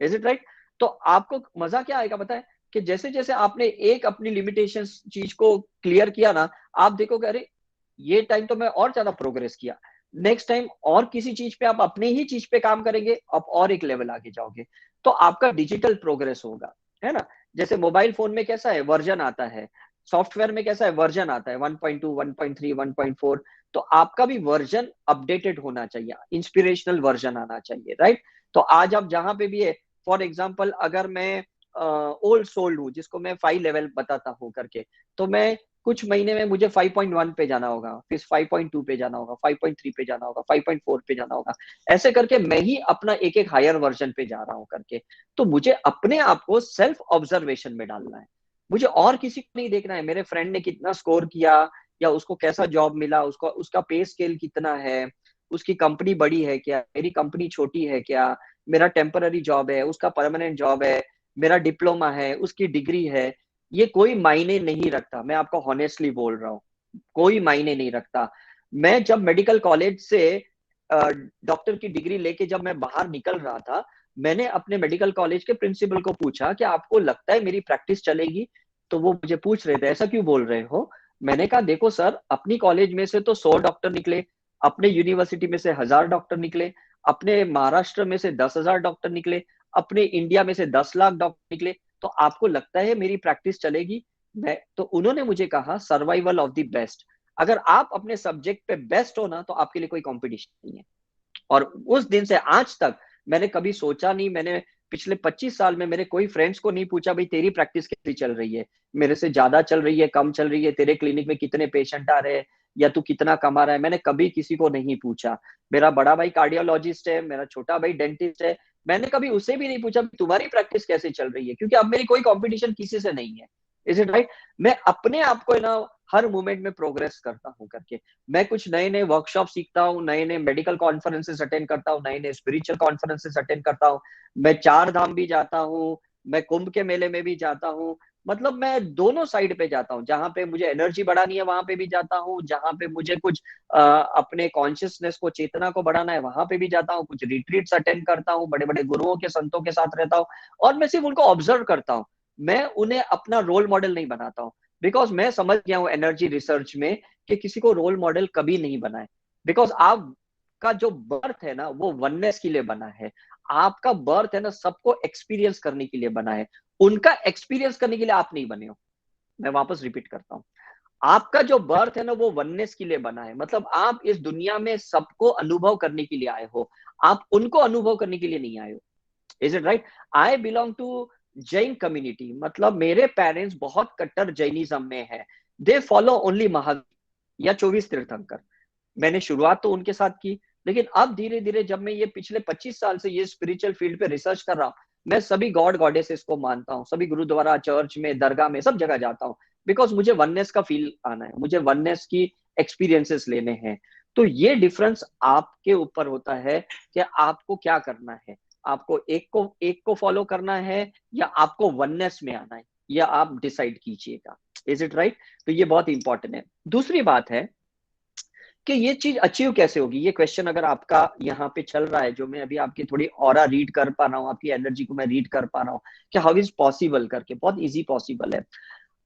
Is it right? तो आपको मजा क्या आएगा पता है, कि जैसे जैसे आपने एक अपनी लिमिटेशंस चीज को क्लियर किया ना, आप देखोगे अरे ये टाइम तो मैं और ज्यादा प्रोग्रेस किया, नेक्स्ट टाइम और किसी चीज पे आप अपने ही चीज पे काम करेंगे, आप और एक लेवल आगे जाओगे, तो आपका डिजिटल प्रोग्रेस होगा, है ना। जैसे मोबाइल फोन में कैसा है, वर्जन आता है, सॉफ्टवेयर में कैसा है, वर्जन आता है 1.2, 1.3, 1.4, तो आपका भी वर्जन अपडेटेड होना चाहिए, इंस्पिरेशनल वर्जन आना चाहिए, राइट। तो आज आप जहां पे भी है, फॉर एग्जाम्पल अगर मैं ओल्ड सोल्ड हूँ, जिसको मैं 5 लेवल बताता हूँ करके, तो मैं कुछ महीने में मुझे 5.1 पे जाना होगा, फिर 5.2 पे जाना होगा, 5.3 पे जाना होगा, 5.4 पे जाना होगा, ऐसे करके मैं ही अपना एक एक हायर वर्जन पे जा रहा हूँ करके। तो मुझे अपने आप को सेल्फ ऑब्जर्वेशन में डालना है, मुझे और किसी को नहीं देखना है, मेरे फ्रेंड ने कितना स्कोर किया, या उसको कैसा जॉब मिला, उसको उसका पे स्केल कितना है, उसकी कंपनी बड़ी है क्या, मेरी कंपनी छोटी है क्या, मेरा टेम्पररी जॉब है, उसका परमानेंट जॉब है, मेरा डिप्लोमा है, उसकी डिग्री है, ये कोई मायने नहीं रखता। मैं आपको हॉनेस्टली बोल रहा हूँ, कोई मायने नहीं रखता। मैं जब मेडिकल कॉलेज से डॉक्टर की डिग्री लेके जब मैं बाहर निकल रहा था, मैंने अपने मेडिकल कॉलेज के प्रिंसिपल को पूछा कि आपको लगता है मेरी प्रैक्टिस चलेगी? तो वो मुझे पूछ रहे थे ऐसा क्यों बोल रहे हो। मैंने कहा देखो सर, अपनी कॉलेज में से तो 100 डॉक्टर निकले, अपने यूनिवर्सिटी में से 1000 डॉक्टर निकले, अपने महाराष्ट्र में से 10,000 डॉक्टर निकले, अपने इंडिया में से 10 लाख डॉक्टर निकले, तो आपको लगता है मेरी प्रैक्टिस चलेगी? मैं तो उन्होंने मुझे कहा सर्वाइवल ऑफ द बेस्ट। अगर आप अपने सब्जेक्ट पे बेस्ट हो ना, तो आपके लिए कोई कंपटीशन नहीं है। और उस दिन से आज तक मैंने कभी सोचा नहीं, मैंने पिछले 25 साल में मेरे कोई फ्रेंड्स को नहीं पूछा भाई तेरी प्रैक्टिस कैसी चल रही है, मेरे से ज्यादा चल रही है, कम चल रही है, तेरे क्लिनिक में कितने पेशेंट आ रहे हैं, या तू कितना कमा रहा है, मैंने कभी किसी को नहीं पूछा। मेरा बड़ा भाई कार्डियोलॉजिस्ट है, मेरा छोटा भाई डेंटिस्ट है, मैंने कभी उससे भी नहीं पूछा तुम्हारी प्रैक्टिस कैसे चल रही है, क्योंकि अब मेरी कोई कंपटीशन किसी से नहीं है। Is it right? मैं अपने आप को ना हर मोमेंट में प्रोग्रेस करता हूँ करके, मैं कुछ नए नए वर्कशॉप सीखता हूँ, नए नए मेडिकल कॉन्फ्रेंसेस अटेंड करता हूँ, नए नए स्पिरिचुअल कॉन्फ्रेंसेस अटेंड करता हूँ, मैं 4 धाम भी जाता हूँ, मैं कुंभ के मेले में भी जाता हूँ, मतलब मैं दोनों साइड पे जाता हूँ, जहां पे मुझे एनर्जी बढ़ानी है वहां पे भी जाता हूँ, जहां पे मुझे कुछ अपने कॉन्शियसनेस को, चेतना को बढ़ाना है वहां पे भी जाता हूँ, कुछ रिट्रीट्स अटेंड करता हूँ, बड़े बड़े गुरुओं के, संतों के साथ रहता हूँ, और मैं सिर्फ उनको ऑब्जर्व करता हूँ, मैं उन्हें अपना रोल मॉडल नहीं बनाता हूँ। बिकॉज मैं समझ गया हूँ एनर्जी रिसर्च में कि किसी को रोल मॉडल कभी नहीं बनाए, बिकॉज आपका जो बर्थ है ना वो वननेस के लिए बना है, आपका बर्थ है ना सबको एक्सपीरियंस करने के लिए बना है, उनका एक्सपीरियंस करने के लिए आप नहीं बने हो। मैं वापस रिपीट करता हूँ, आपका जो बर्थ है ना वो वननेस के लिए बना है, मतलब आप इस दुनिया में सबको अनुभव करने के लिए आए हो, आप उनको अनुभव करने के लिए नहीं आए हो। Is it right? I belong to Jain community, मतलब मेरे पेरेंट्स बहुत कट्टर जैनिज्म में है, दे फॉलो ओनली महावीर या 24 तीर्थंकर। मैंने शुरुआत तो उनके साथ की, लेकिन अब धीरे धीरे जब मैं ये पिछले 25 साल से ये स्पिरिचुअल फील्ड पे रिसर्च कर रहा हूँ, मैं सभी गॉड गॉडेसेस को मानता हूँ, सभी गुरुद्वारा, चर्च में, दरगाह में, सब जगह जाता हूँ, बिकॉज मुझे वननेस का फील आना है, मुझे वननेस की एक्सपीरियंसेस लेने हैं। तो ये डिफरेंस आपके ऊपर होता है कि आपको क्या करना है, आपको एक को फॉलो करना है या आपको वननेस में आना है, या आप डिसाइड कीजिएगा। Is it right? तो ये बहुत इंपॉर्टेंट है। दूसरी बात है कि ये चीज अचीव कैसे होगी, ये क्वेश्चन अगर आपका यहाँ पे चल रहा है, जो मैं अभी आपकी थोड़ी ऑरा रीड कर पा रहा हूँ, आपकी एनर्जी को मैं रीड कर पा रहा हूँ कि हाउ इज पॉसिबल करके, बहुत इजी पॉसिबल है।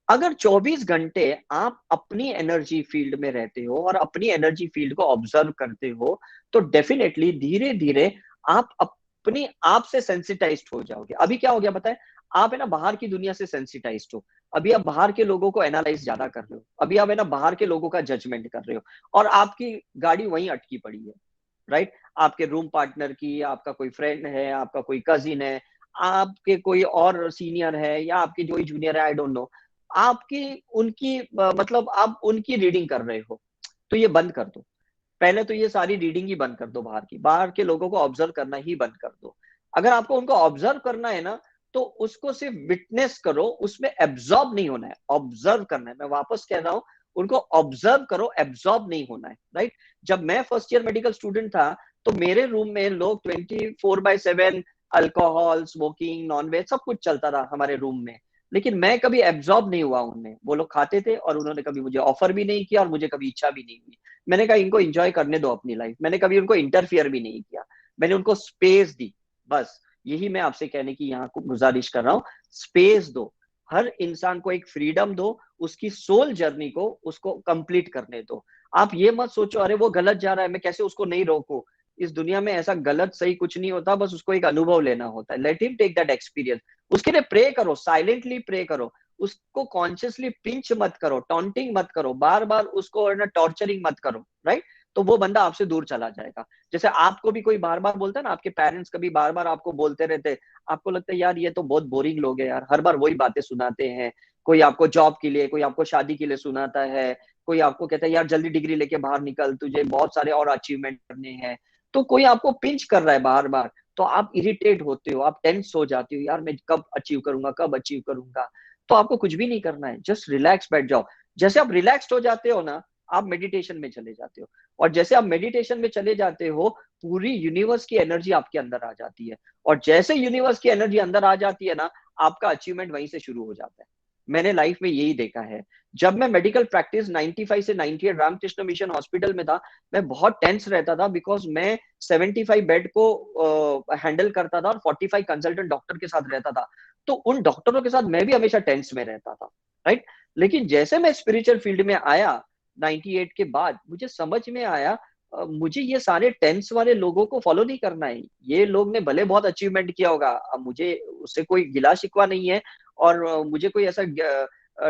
अगर 24 घंटे आप अपनी एनर्जी फील्ड में रहते हो और अपनी एनर्जी फील्ड को ऑब्जर्व करते हो, तो डेफिनेटली धीरे धीरे आप अपने आप से सेंसिटाइज्ड हो जाओगे। अभी क्या हो गया बताए, आप है ना बाहर की दुनिया से सेंसिटाइज्ड हो, अभी आप बाहर के लोगों को एनालाइज ज्यादा कर रहे हो, अभी आप है ना बाहर के लोगों का जजमेंट कर रहे हो, और आपकी गाड़ी वहीं अटकी पड़ी है, राइट। आपके रूम पार्टनर की, आपका कोई फ्रेंड है, आपका कोई कजिन है, आपके कोई और सीनियर है, या आपके जो जूनियर है, आई डोंट नो, आपकी उनकी मतलब आप उनकी रीडिंग कर रहे हो, तो ये बंद कर दो। पहले तो ये सारी रीडिंग ही बंद कर दो, बाहर के लोगों को ऑब्जर्व करना ही बंद कर दो। अगर आपको उनको ऑब्जर्व करना है ना, तो उसको सिर्फ विटनेस करो, उसमें एब्जॉर्ब नहीं होना है, ऑब्जर्व करना है। मैं वापस कह रहा हूं, उनको ऑब्जर्व करो, एब्जॉर्ब नहीं होना है, राइट। जब मैं फर्स्ट ईयर मेडिकल स्टूडेंट था, तो मेरे रूम में लोग 24/7 अल्कोहल, स्मोकिंग, नॉनवेज सब कुछ चलता था हमारे रूम में, लेकिन मैं कभी एब्जॉर्ब नहीं हुआ उनमें। वो लोग खाते थे और उन्होंने कभी मुझे ऑफर भी नहीं किया और मुझे कभी इच्छा भी नहीं हुई। मैंने कहा इनको एंजॉय करने दो अपनी लाइफ, मैंने कभी उनको इंटरफियर भी नहीं किया, मैंने उनको स्पेस दी। बस यही मैं आपसे कहने की यहाँ गुजारिश कर रहा हूँ, स्पेस दो, हर इंसान को एक फ्रीडम दो, उसकी सोल जर्नी को उसको कंप्लीट करने दो। आप ये मत सोचो अरे वो गलत जा रहा है, मैं कैसे उसको नहीं रोकूं। इस दुनिया में ऐसा गलत सही कुछ नहीं होता, बस उसको एक अनुभव लेना होता है। Let him take that experience. उसके लिए प्रे करो, साइलेंटली प्रे करो, उसको कॉन्शियसली पिंच मत करो, टॉन्टिंग मत करो, बार बार उसको ना टॉर्चरिंग मत करो, राइट। तो वो बंदा आपसे दूर चला जाएगा। जैसे आपको भी कोई बार बार बोलता है ना, आपके पेरेंट्स कभी बार बार आपको बोलते रहते, आपको लगता है यार ये तो बहुत बोरिंग लोग हैं यार, हर बार वही बातें सुनाते हैं। कोई आपको जॉब के लिए, कोई आपको शादी के लिए सुनाता है, कोई आपको कहता है यार जल्दी डिग्री लेके बाहर निकल, तुझे बहुत सारे और अचीवमेंट करने हैं। तो कोई आपको पिंच कर रहा है बार बार, तो आप इरिटेट होते हो, आप टेंस हो जाते हो, यार मैं कब अचीव करूंगा, कब अचीव करूंगा। तो आपको कुछ भी नहीं करना है, जस्ट रिलैक्स बैठ जाओ। जैसे आप रिलैक्स्ड हो जाते हो ना, आप मेडिटेशन में चले जाते हो, और जैसे आप मेडिटेशन में चले जाते हो, पूरी यूनिवर्स की एनर्जी आपके अंदर आ जाती है, और जैसे यूनिवर्स की एनर्जी अंदर आ जाती है ना, आपका अचीवमेंट वहीं से शुरू हो जाता है। मैंने लाइफ में यही देखा है। जब मैं मेडिकल प्रैक्टिस 95 से 98 रामकृष्ण मिशन हॉस्पिटल में था, मैं बहुत टेंस रहता था, बिकॉज मैं 75 बेड को हैंडल करता था और 45 कंसल्टेंट डॉक्टर के साथ रहता था। तो उन डॉक्टरों के साथ मैं भी हमेशा टेंस में रहता था, राइट। लेकिन जैसे मैं स्पिरिचुअल फील्ड में आया 98 के बाद, मुझे समझ में आया मुझे ये सारे टेंस वाले लोगों को फॉलो नहीं करना है। ये लोग ने भले बहुत अचीवमेंट किया होगा, अब मुझे उससे कोई गिला शिकवा नहीं है, और मुझे कोई ऐसा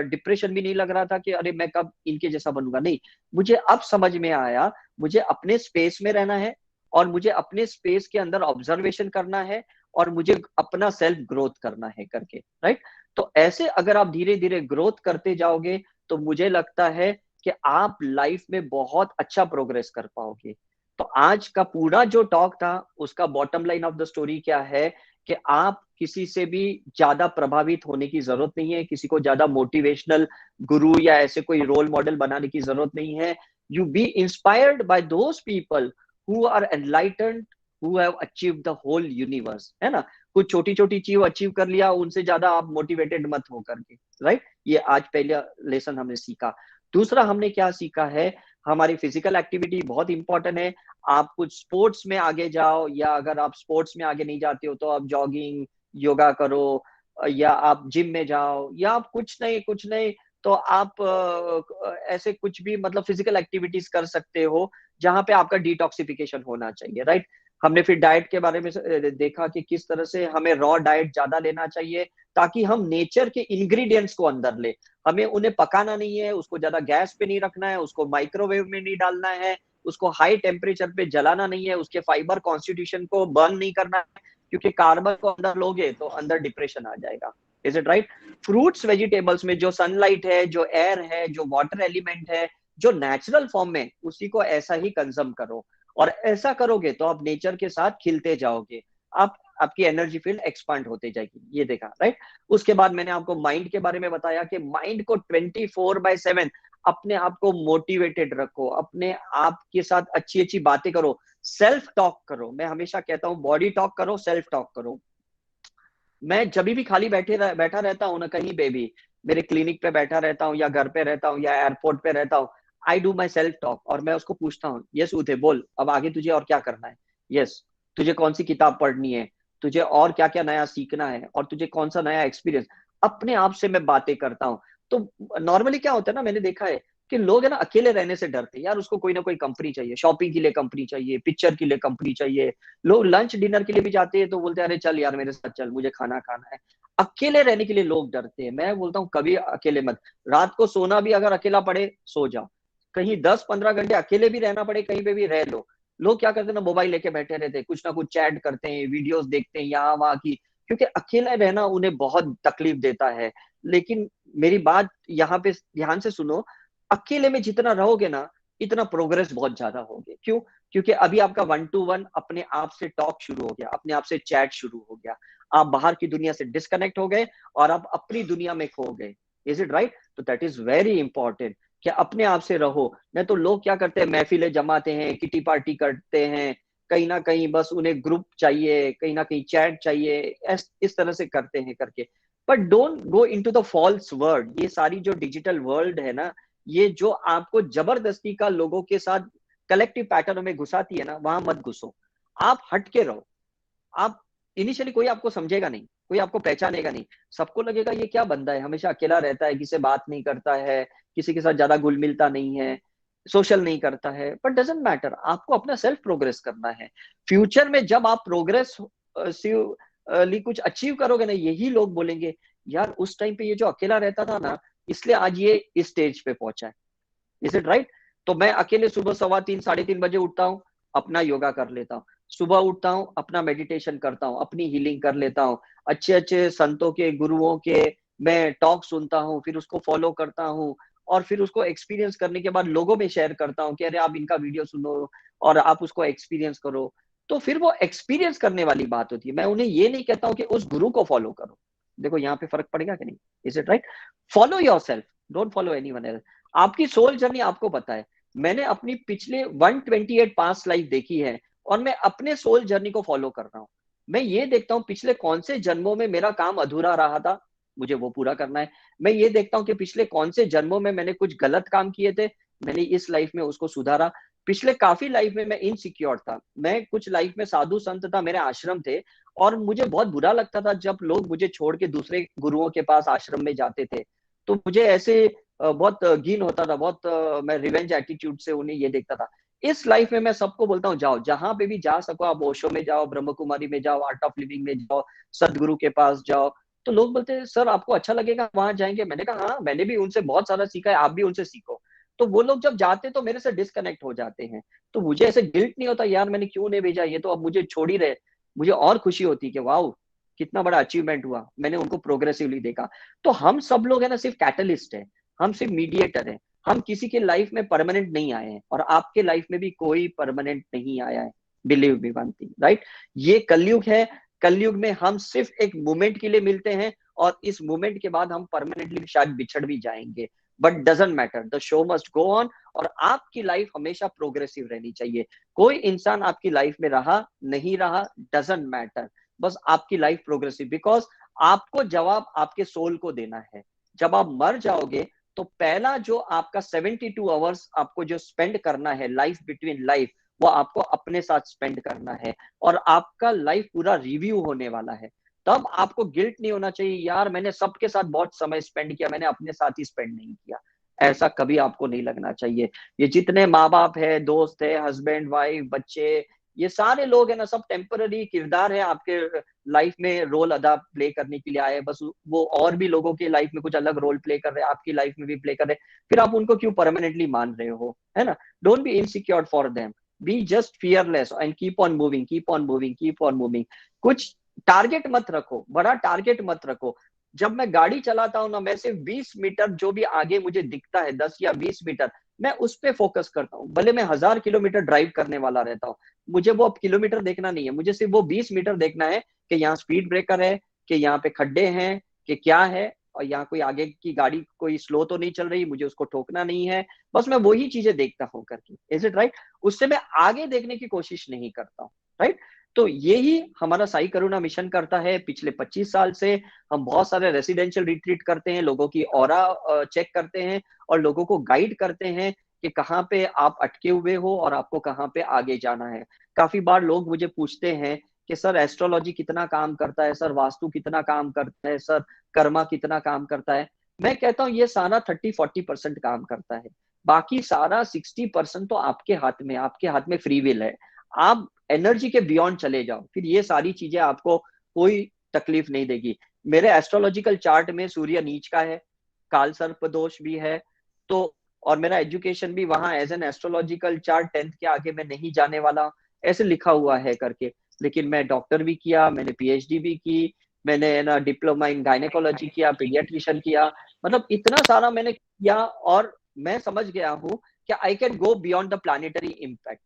डिप्रेशन भी नहीं लग रहा था कि अरे मैं कब इनके जैसा बनूंगा। नहीं, मुझे अब समझ में आया, मुझे अपने स्पेस में रहना है, और मुझे अपने स्पेस के अंदर ऑब्जर्वेशन करना है, और मुझे अपना सेल्फ ग्रोथ करना है करके, राइट। तो ऐसे अगर आप धीरे धीरे ग्रोथ करते जाओगे, तो मुझे लगता है कि आप लाइफ में बहुत अच्छा प्रोग्रेस कर पाओगे। तो आज का पूरा जो टॉक था, उसका bottom line of the story क्या है कि आप किसी से भी ज्यादा प्रभावित होने की जरूरत नहीं है, किसी को ज्यादा मोटिवेशनल गुरु या ऐसे कोई रोल मॉडल बनाने की जरूरत नहीं है। You be inspired by those people who are enlightened, who have achieved the whole universe, है ना। कुछ छोटी छोटी चीज अचीव कर लिया, उनसे ज्यादा आप मोटिवेटेड मत हो करके, राइट। ये आज पहला लेसन हमने सीखा। दूसरा हमने क्या सीखा है, हमारी फिजिकल एक्टिविटी बहुत इंपॉर्टेंट है। आप कुछ स्पोर्ट्स में आगे जाओ, या अगर आप स्पोर्ट्स में आगे नहीं जाते हो तो आप जॉगिंग, योगा करो, या आप जिम में जाओ, या आप कुछ नहीं तो आप ऐसे कुछ भी मतलब फिजिकल एक्टिविटीज कर सकते हो जहां पे आपका डिटॉक्सिफिकेशन होना चाहिए, राइट। हमने फिर डाइट के बारे में देखा कि किस तरह से हमें रॉ डाइट ज्यादा लेना चाहिए, ताकि हम नेचर के इंग्रेडिएंट्स को अंदर ले। हमें उन्हें पकाना नहीं है, उसको ज्यादा गैस पे नहीं रखना है, उसको माइक्रोवेव में नहीं डालना है, उसको हाई टेम्परेचर पे जलाना नहीं है, उसके फाइबर कॉन्स्टिट्यूशन को बर्न नहीं करना है, क्योंकि कार्बन को अंदर लोगे तो अंदर डिप्रेशन आ जाएगा। Is it right. Fruits vegetables में जो सनलाइट है, जो एयर है, जो वाटर एलिमेंट है, जो नेचुरल फॉर्म में, उसी को ऐसा ही कंज्यूम करो। और ऐसा करोगे तो आप नेचर के साथ खिलते जाओगे, आप आपकी एनर्जी फील्ड एक्सपांड होते जाएगी। ये देखा, राइट। उसके बाद मैंने आपको माइंड के बारे में बताया कि माइंड को 24/7 अपने आप को मोटिवेटेड रखो, अपने आप के साथ अच्छी अच्छी बातें करो, सेल्फ टॉक करो। मैं हमेशा कहता हूं बॉडी टॉक करो, सेल्फ टॉक करो। मैं जब भी खाली बैठा रहता हूँ ना, कहीं पे भी, मेरे क्लिनिक पे बैठा रहता हूँ, या घर पे रहता हूँ, या एयरपोर्ट पे रहता हूँ, I do my self talk, और मैं उसको पूछता हूँ, यस उदय बोल, अब आगे तुझे और क्या करना है, यस तुझे कौन सी किताब पढ़नी है, तुझे और क्या क्या नया सीखना है, और तुझे कौन सा नया एक्सपीरियंस। अपने आप से मैं बातें करता हूँ। तो नॉर्मली क्या होता है ना, मैंने देखा है कि लोग है ना अकेले रहने से डरते हैं, यार उसको कोई ना कोई कंपनी चाहिए, शॉपिंग के लिए कंपनी चाहिए, पिक्चर के लिए कंपनी चाहिए, लोग लंच डिनर के लिए भी जाते हैं तो बोलते हैं अरे चल यार मेरे साथ चल, मुझे खाना खाना है। अकेले रहने के लिए लोग डरते हैं। मैं बोलता हूँ कभी अकेले मत। रात को सोना भी अगर अकेला पड़े, सो जाओ। कहीं 10-15 घंटे अकेले भी रहना पड़े, कहीं पे भी रह लो। लोग क्या करते हैं ना, मोबाइल लेके बैठे रहते हैं, कुछ ना कुछ चैट करते हैं, वीडियोस देखते हैं यहाँ वहां की, क्योंकि अकेला रहना उन्हें बहुत तकलीफ देता है। लेकिन मेरी बात यहाँ पे ध्यान से सुनो, अकेले में जितना रहोगे ना, इतना प्रोग्रेस बहुत ज्यादा हो गया। क्यों? क्योंकि अभी आपका 1-to-1 अपने आप से टॉक शुरू हो गया, अपने आप से चैट शुरू हो गया, आप बाहर की दुनिया से डिस्कनेक्ट हो गए और आप अपनी दुनिया में खो गए। Is it right? तो दैट इज वेरी इंपॉर्टेंट कि अपने आप से रहो। नहीं तो लोग क्या करते हैं, महफिलें जमाते हैं, किटी पार्टी करते हैं, कहीं ना कहीं बस उन्हें ग्रुप चाहिए, कहीं ना कहीं चैट चाहिए, इस तरह से करते हैं करके। But don't go into the false world. ये सारी जो डिजिटल वर्ल्ड है ना, ये जो आपको जबरदस्ती का लोगों के साथ कलेक्टिव पैटर्न में घुसाती है ना, वहां मत घुसो। आप हट के रहो। आप इनिशियली कोई आपको समझेगा नहीं, कोई आपको पहचानेगा नहीं, सबको लगेगा ये क्या बंदा है, हमेशा अकेला रहता है, किसी से बात नहीं करता है, किसी के साथ ज्यादा घुल मिलता नहीं है, सोशल नहीं करता है। बट डजंट मैटर, आपको अपना सेल्फ प्रोग्रेस करना है। फ्यूचर में जब आप प्रोग्रेस कुछ अचीव करोगे ना, यही लोग बोलेंगे यार उस टाइम पे ये जो अकेला रहता था ना, इसलिए आज ये इस स्टेज पे पहुंचा है। Is it right? तो मैं अकेले सुबह 3:15 3:30 बजे उठता हूँ, अपना योगा कर लेता हूँ, सुबह उठता हूँ, अपना मेडिटेशन करता हूँ, अपनी हीलिंग कर लेता हूँ, अच्छे अच्छे संतों के, गुरुओं के मैं टॉक सुनता हूँ, फिर उसको फॉलो करता हूँ, और फिर उसको एक्सपीरियंस करने के बाद लोगों में शेयर करता हूँ कि अरे आप इनका वीडियो सुनो और आप उसको एक्सपीरियंस करो। तो फिर वो एक्सपीरियंस करने वाली बात होती है। मैं उन्हें ये नहीं कहता हूँ कि उस गुरु को फॉलो करो। देखो यहाँ पे फर्क पड़ेगा कि नहीं? Is it right? Follow your self, don't follow anyone else. आपकी सोल जर्नी आपको पता है। मैंने अपनी पिछले 128 पास्ट लाइफ देखी है और मैं अपने सोल जर्नी को फॉलो कर रहा हूँ। मैं ये देखता हूँ पिछले कौन से जन्मों में मेरा काम अधूरा रहा था, मुझे वो पूरा करना है। मैं ये देखता हूँ कि पिछले कौन से जन्मों में मैंने कुछ गलत काम किए थे, मैंने इस लाइफ में उसको सुधारा। पिछले काफी लाइफ में मैं इनसिक्योर था, मैं कुछ लाइफ में साधु संत था, मेरे आश्रम थे, और मुझे बहुत बुरा लगता था जब लोग मुझे छोड़ के दूसरे गुरुओं के पास आश्रम में जाते थे। तो मुझे ऐसे बहुत घिन होता था, बहुत मैं रिवेंज एटीट्यूड से उन्हें ये देखता था। इस लाइफ में मैं सबको बोलता हूँ जाओ, जहां पे भी जा सको आप, ओशो में जाओ, ब्रह्म कुमारी में जाओ, आर्ट ऑफ लिविंग में जाओ, सदगुरु के पास जाओ। तो लोग बोलते हैं सर आपको अच्छा लगेगा वहां जाएंगे। मैंने कहा हाँ, मैंने भी उनसे बहुत सारा सीखा है, आप भी उनसे सीखो। तो वो लोग जब जाते तो मेरे से डिस्कनेक्ट हो जाते हैं, तो मुझे ऐसे गिल्ट नहीं होता यार मैंने क्यों नहीं भेजा, ये तो अब मुझे छोड़ ही रहे। मुझे और खुशी होती कि वाह कितना बड़ा अचीवमेंट हुआ, मैंने उनको प्रोग्रेसिवली देखा। तो हम सब लोग है ना सिर्फ कैटलिस्ट है, हम सिर्फ मीडिएटर है। हम किसी के लाइफ में परमानेंट नहीं आए हैं, और आपके लाइफ में भी कोई परमानेंट नहीं आया है। Believe me one thing, right? ये कलयुग है। कलयुग में हम सिर्फ एक मोमेंट के लिए मिलते हैं, और इस मोमेंट के बाद हम परमानेंटली शायद बिछड़ भी जाएंगे। But doesn't matter, the show must go on. और आपकी लाइफ हमेशा प्रोग्रेसिव रहनी चाहिए। कोई इंसान आपकी लाइफ में रहा नहीं रहा डजंट मैटर, बस आपकी लाइफ प्रोग्रेसिव, बिकॉज आपको जवाब आपके सोल को देना है। जब आप मर जाओगे तो पहला जो आपका 72 आवर्स आपको जो स्पेंड करना है लाइफ बिटवीन लाइफ, वो आपको अपने साथ स्पेंड करना है, और आपका लाइफ पूरा रिव्यू होने वाला है। तब आपको गिल्ट नहीं होना चाहिए यार मैंने सबके साथ बहुत समय स्पेंड किया, मैंने अपने साथ ही स्पेंड नहीं किया। ऐसा कभी आपको नहीं लगना चाहिए। ये जितने माँ बाप है, दोस्त है, हस्बैंड वाइफ बच्चे, ये सारे लोग है ना, सब टेम्पररी किरदार है, आपके लाइफ में रोल अदा प्ले करने के लिए आए। बस वो और भी लोगों की लाइफ में कुछ अलग रोल प्ले कर रहे हैं, आपकी लाइफ में भी प्ले कर रहे हैं, फिर आप उनको क्यों परमानेंटली मान रहे हो, है ना? Don't be insecure for them, be just fearless and keep on moving, keep on moving, keep on moving. कुछ टारगेट मत रखो, बड़ा टारगेट मत रखो। जब मैं गाड़ी चलाता हूँ ना, मैं सिर्फ 20 मीटर जो भी आगे मुझे दिखता है, 10 या 20 मीटर, मैं उस पर फोकस करता हूँ। भले मैं 1000 किलोमीटर ड्राइव करने वाला रहता हूँ, मुझे वो अब किलोमीटर देखना नहीं है, मुझे सिर्फ वो 20 मीटर देखना है कि यहाँ स्पीड ब्रेकर है, कि यहाँ पे खड्डे हैं, कि क्या है, और यहाँ कोई आगे की गाड़ी कोई स्लो तो नहीं चल रही, मुझे उसको ठोकना नहीं है। बस मैं वही चीजें देखता हूँ करके। Is it right? उससे मैं आगे देखने की कोशिश नहीं करता हूँ, राइट? तो यही हमारा साई करुणा मिशन करता है। पिछले 25 साल से हम बहुत सारे रेसिडेंशियल रिट्रीट करते हैं, लोगों की ऑरा चेक करते हैं, और लोगों को गाइड करते हैं कि कहाँ पे आप अटके हुए हो और आपको कहाँ पे आगे जाना है। काफी बार लोग मुझे पूछते हैं कि सर एस्ट्रोलॉजी कितना काम करता है, सर वास्तु कितना काम करता है, सर कर्मा कितना काम करता है। मैं कहता हूँ ये सारा 30-40% काम करता है, बाकी सारा 60% तो आपके हाथ में, आपके हाथ में फ्री विल है। आप एनर्जी के बियॉन्ड चले जाओ, फिर ये सारी चीजें आपको कोई तकलीफ नहीं देगी। मेरे एस्ट्रोलॉजिकल चार्ट में सूर्य नीच का है, काल सर्प दोष भी है, तो और मेरा एजुकेशन भी वहां as an astrological chart 10th के आगे मैं नहीं जाने वाला, ऐसे लिखा हुआ है करके। लेकिन मैं डॉक्टर भी किया, मैंने पीएचडी भी की, मैंने ना डिप्लोमा इन गायनेकोलॉजी किया, पीडियाट्रिशियन किया, मतलब इतना सारा मैंने किया, और मैं समझ गया हूँ कि I can go beyond the planetary impact,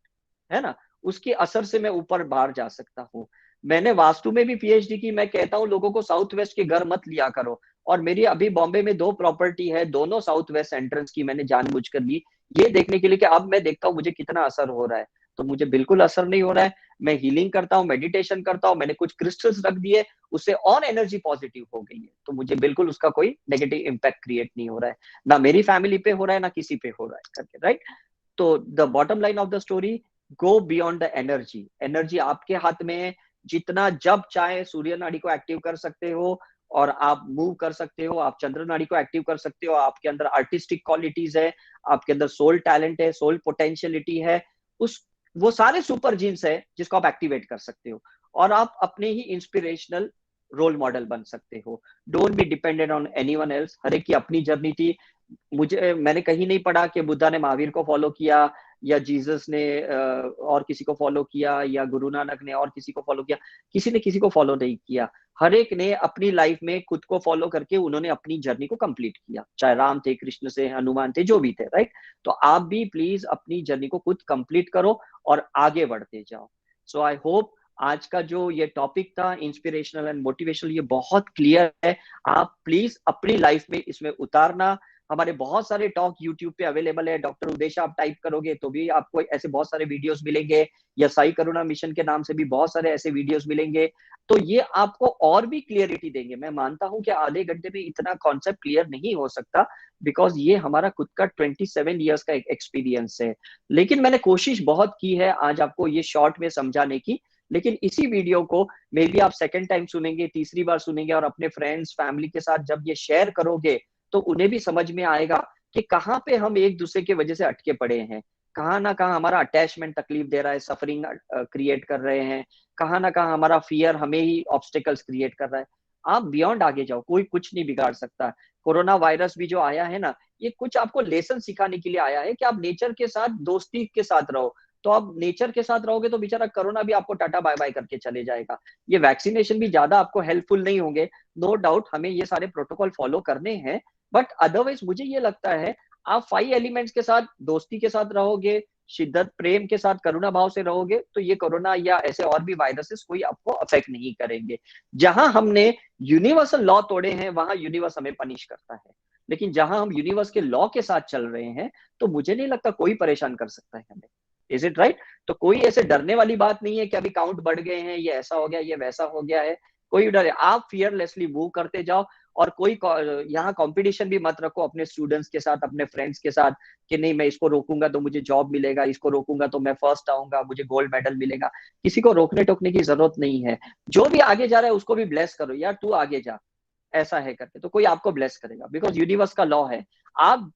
है ना, उसके असर से मैं ऊपर बाहर जा सकता हूँ। मैंने वास्तु में भी पीएचडी की। मैं कहता हूँ लोगों को साउथ वेस्ट के घर मत लिया करो, और मेरी अभी बॉम्बे में 2 प्रॉपर्टी है, दोनों साउथ वेस्ट एंट्रेंस की मैंने जानबूझकर ली, ये देखने के लिए कि अब मैं देखता हूँ मुझे कितना असर हो रहा है। तो मुझे बिल्कुल असर नहीं हो रहा है। मैं हीलिंग करता हूँ, मेडिटेशन करता हूँ, मैंने कुछ क्रिस्टल्स रख दिए, उससे और एनर्जी पॉजिटिव हो गई है, तो मुझे बिल्कुल उसका कोई नेगेटिव इम्पैक्ट क्रिएट नहीं हो रहा है, ना मेरी फैमिली पे हो रहा है, ना किसी पे हो रहा है करके, राइट। तो the bottom line of the story, go beyond the energy. Energy आपके हाथ में है, जितना जब चाहे सूर्य नाड़ी को एक्टिव कर सकते हो, और आप मूव कर सकते हो, आप चंद्र नाड़ी को एक्टिव कर सकते हो, आपके अंदर आर्टिस्टिक क्वालिटीज है, आपके अंदर सोल टैलेंट है, सोल पोटेंशियलिटी है, उस वो सारे सुपर जीन्स है जिसको आप एक्टिवेट कर सकते हो, और आप अपने ही इंस्पिरेशनल रोल मॉडल बन सकते हो। Don't be dependent on anyone else. हर एक की अपनी जर्नी थी। मैंने कहीं नहीं पढ़ा कि बुद्धा ने महावीर को फॉलो किया, या जीसस ने और किसी को फॉलो किया, या गुरु नानक ने और किसी को फॉलो किया। किसी ने किसी को फॉलो नहीं किया। हर एक ने अपनी लाइफ में खुद को फॉलो करके उन्होंने अपनी जर्नी को कंप्लीट किया, चाहे राम थे, कृष्ण से, हनुमान थे, जो भी थे, राइट। तो आप भी प्लीज अपनी जर्नी को खुद कंप्लीट करो और आगे बढ़ते जाओ। सो आई होप आज का जो ये टॉपिक था इंस्पिरेशनल एंड मोटिवेशनल, ये बहुत क्लियर है। आप प्लीज अपनी लाइफ में इसमें उतारना। हमारे बहुत सारे टॉक यूट्यूब पे अवेलेबल है। डॉक्टर उदेश आप टाइप करोगे तो भी आपको ऐसे बहुत सारे वीडियोस मिलेंगे, या साई करुणा मिशन के नाम से भी बहुत सारे ऐसे वीडियोस मिलेंगे। तो ये आपको और भी क्लियरिटी देंगे। मैं मानता हूं कि आधे घंटे में इतना कॉन्सेप्ट क्लियर नहीं हो सकता, बिकॉज ये हमारा खुद का 27 ईयर्स का एक्सपीरियंस है। लेकिन मैंने कोशिश बहुत की है आज आपको ये शॉर्ट में समझाने की। लेकिन इसी वीडियो को मे बी आप सेकेंड टाइम सुनेंगे, तीसरी बार सुनेंगे, और अपने फ्रेंड्स फैमिली के साथ जब ये शेयर करोगे तो उन्हें भी समझ में आएगा कि कहाँ पे हम एक दूसरे की वजह से अटके पड़े हैं, कहाँ ना कहाँ हमारा अटैचमेंट तकलीफ दे रहा है, सफरिंग क्रिएट कर रहे हैं, कहाँ ना कहाँ हमारा फियर हमें ही ऑब्स्टिकल्स क्रिएट कर रहा है। आप बियॉन्ड आगे जाओ, कोई कुछ नहीं बिगाड़ सकता। कोरोना वायरस भी जो आया है ना, ये कुछ आपको लेसन सिखाने के लिए आया है कि आप नेचर के साथ दोस्ती के साथ रहो। तो आप नेचर के साथ रहोगे तो बेचारा कोरोना भी आपको टाटा बाय बाय करके चले जाएगा। ये वैक्सीनेशन भी ज्यादा आपको हेल्पफुल नहीं होंगे, नो डाउट, हमें ये सारे प्रोटोकॉल फॉलो करने हैं। बट अदरवाइज मुझे ये लगता है आप 5 एलिमेंट्स के साथ दोस्ती के साथ रहोगे, शिद्दत प्रेम के साथ करुणा भाव से रहोगे, तो ये कोरोना या ऐसे और भी वायरसेस कोई आपको अफेक्ट नहीं करेंगे। जहां हमने यूनिवर्सल लॉ तोड़े हैं वहां यूनिवर्स हमें पनिश करता है, लेकिन जहां हम यूनिवर्स के लॉ के साथ चल रहे हैं तो मुझे नहीं लगता कोई परेशान कर सकता है हमें। Is it right? तो कोई ऐसे डरने वाली बात नहीं है कि अभी काउंट बढ़ गए हैं, ये ऐसा हो गया, ये वैसा हो गया है। कोई डर है? आप फियरलेसली मूव करते जाओ, और कोई यहाँ कंपटीशन भी मत रखो अपने स्टूडेंट्स के साथ, अपने फ्रेंड्स के साथ, कि नहीं मैं इसको रोकूंगा तो मुझे जॉब मिलेगा, इसको रोकूंगा तो मैं फर्स्ट आऊंगा, मुझे गोल्ड मेडल मिलेगा। किसी को रोकने टोकने की जरूरत नहीं है। जो भी आगे जा रहा है उसको भी ब्लेस करो, यार तू आगे जा, ऐसा है करके, तो कोई आपको ब्लेस करेगा, बिकॉज यूनिवर्स का लॉ है। आप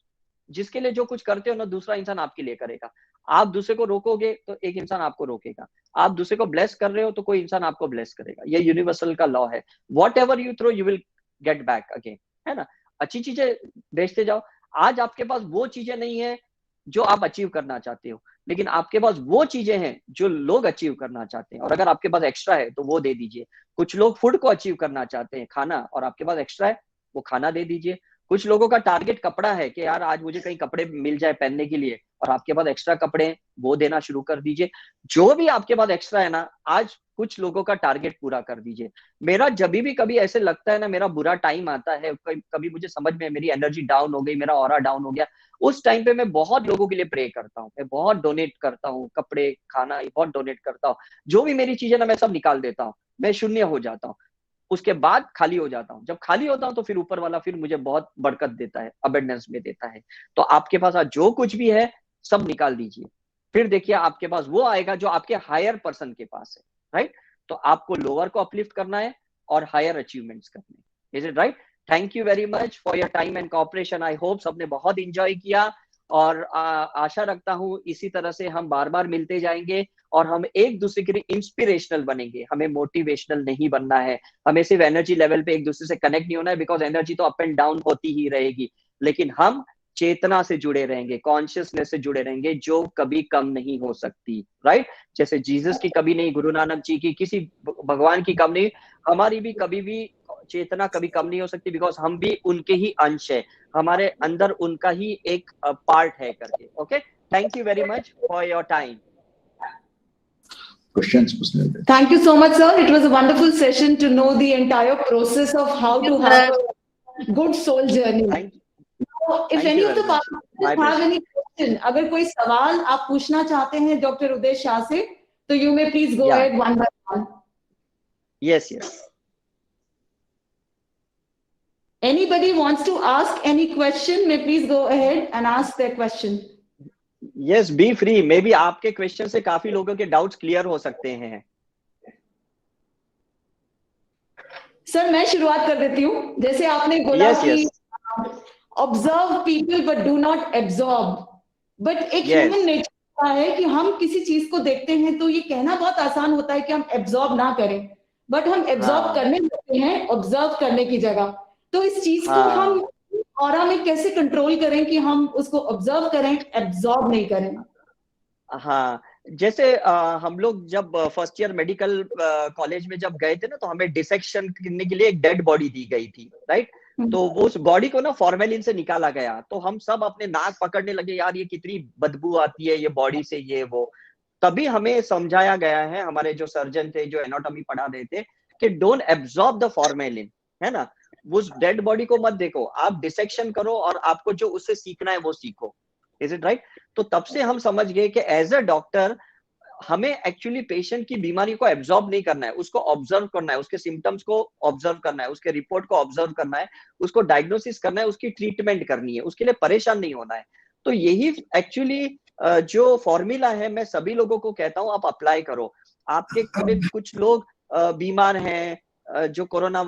जिसके लिए जो कुछ करते हो ना, दूसरा इंसान आपके लिए करेगा। आप दूसरे को रोकोगे तो एक इंसान आपको रोकेगा। आप दूसरे को ब्लेस कर रहे हो तो कोई इंसान आपको ब्लेस करेगा। ये यूनिवर्सल का लॉ है। Whatever you throw you will get back again, है ना। अच्छी चीजें बेचते जाओ। आज आपके पास वो चीजें नहीं है जो आप अचीव करना चाहते हो, लेकिन आपके पास वो चीजें हैं जो लोग अचीव करना चाहते हैं, और अगर आपके पास एक्स्ट्रा है तो वो दे दीजिए। कुछ लोग फूड को अचीव करना चाहते हैं, खाना, और आपके पास एक्स्ट्रा है, वो खाना दे दीजिए। कुछ लोगों का टारगेट कपड़ा है कि यार आज मुझे कहीं कपड़े मिल जाए पहनने के लिए, और आपके पास एक्स्ट्रा कपड़े हैं, वो देना शुरू कर दीजिए। जो भी आपके पास एक्स्ट्रा है ना, आज कुछ लोगों का टारगेट पूरा कर दीजिए। मेरा जब भी कभी ऐसे लगता है ना, मेरा बुरा टाइम आता है, कभी मुझे समझ में मेरी एनर्जी डाउन हो गई, मेरा ऑरा डाउन हो गया, उस टाइम पे मैं बहुत लोगों के लिए प्रे करता हूँ, मैं बहुत डोनेट करता हूँ, कपड़े, खाना, बहुत डोनेट करता हूँ। जो भी मेरी चीजें ना मैं सब निकाल देता हूँ, मैं शून्य हो जाता हूँ। उसके बाद खाली हो जाता हूँ। जब खाली होता हूँ तो फिर ऊपर वाला फिर मुझे बहुत बरकत देता है, अबंडेंस में देता है। तो आपके पास आज जो कुछ भी है सब निकाल दीजिए, फिर देखिए आपके पास वो आएगा जो आपके हायर पर्सन के पास है, राइट। तो आपको लोअर को अपलिफ्ट करना है और हायर अचीवमेंट्स करने हैं। Is it right? Thank you very much for your time and cooperation. I hope सबने बहुत इंजॉय किया, और आशा रखता हूं इसी तरह से हम बार बार मिलते जाएंगे, और हम एक दूसरे के लिए इंस्पिरेशनल बनेंगे। हमें मोटिवेशनल नहीं बनना है, हमें सिर्फ एनर्जी लेवल पे एक दूसरे से कनेक्ट नहीं होना है, बिकॉज एनर्जी तो अप एंड डाउन होती ही रहेगी, लेकिन हम चेतना से जुड़े रहेंगे, कॉन्शियसनेस से जुड़े रहेंगे, जो कभी कम नहीं हो सकती, राइट। जैसे जीसस की कभी नहीं, गुरु नानक जी की, किसी भगवान की कम नहीं, हमारी भी कभी भी चेतना कभी कम नहीं हो सकती, बिकॉज हम भी उनके ही अंश है, हमारे अंदर उनका ही एक पार्ट है करके। Okay, thank you very much for your time. Questions पूछने दे। Thank you so much, sir. It was a wonderful session to know the entire process of how to have a good soul journey. Thank you. So, if Thank any you of the very much. My participants have pleasure. any question, अगर कोई सवाल आप पूछना चाहते हैं doctor उदय शाह से, तो you may please go Yeah. ahead one by one. Yes, yes. Anybody wants to ask any question, may please go ahead and ask their question. Yes, be free. Maybe आपके क्वेश्चन से काफी लोगों के doubts clear हो सकते हैं। Sir मैं शुरुआत कर देती हूँ। जैसे आपने बोला Yes, कि yes. Observe people but do not absorb, but एक Yes. ह्यूमन नेचर है कि हम किसी चीज को देखते हैं तो ये कहना बहुत आसान होता है कि हम एब्जॉर्ब ना करें, बट हम एब्जॉर्ब हाँ. करने लगते हैं ऑब्जर्व करने की जगह। तो इस चीज को हाँ. हम ऑरा में कैसे कंट्रोल करें कि हम उसको ऑब्जर्व करें, एब्जॉर्ब नहीं करें? हाँ, जैसे हम लोग जब फर्स्ट ईयर मेडिकल कॉलेज में जब गए थे ना, तो हमें डिसेक्शन करने के लिए एक डेड बॉडी दी गई थी, राइट? तो वो उस बॉडी को ना फॉर्मेलिन से निकाला गया, तो हम सब अपने नाक पकड़ने लगे, यार ये कितनी बदबू आती है ये बॉडी से, ये वो। तभी हमें समझाया गया है, हमारे जो सर्जन थे, जो एनाटॉमी पढ़ा रहे थे, कि डोंट एब्जॉर्ब द फॉर्मेलिन, है ना? उस डेड बॉडी को मत देखो, आप डिसेक्शन करो और आपको जो उससे सीखना है वो सीखो। Is it right? तो तब से हम समझ गए कि एज अ डॉक्टर हमें एक्चुअली पेशेंट की बीमारी को एब्जॉर्ब नहीं करना है, उसको ऑब्जर्व करना है, उसके सिम्टम्स को ऑब्जर्व करना है, उसके रिपोर्ट को ऑब्जर्व करना है, उसको डायग्नोसिस करना है, उसकी ट्रीटमेंट करनी है, उसके लिए परेशान नहीं होना है। तो यही एक्चुअली जो फॉर्मूला है, मैं सभी लोगों को कहता हूँ आप अप्लाई करो। आपके में कुछ लोग बीमार हैं, जो कोरोना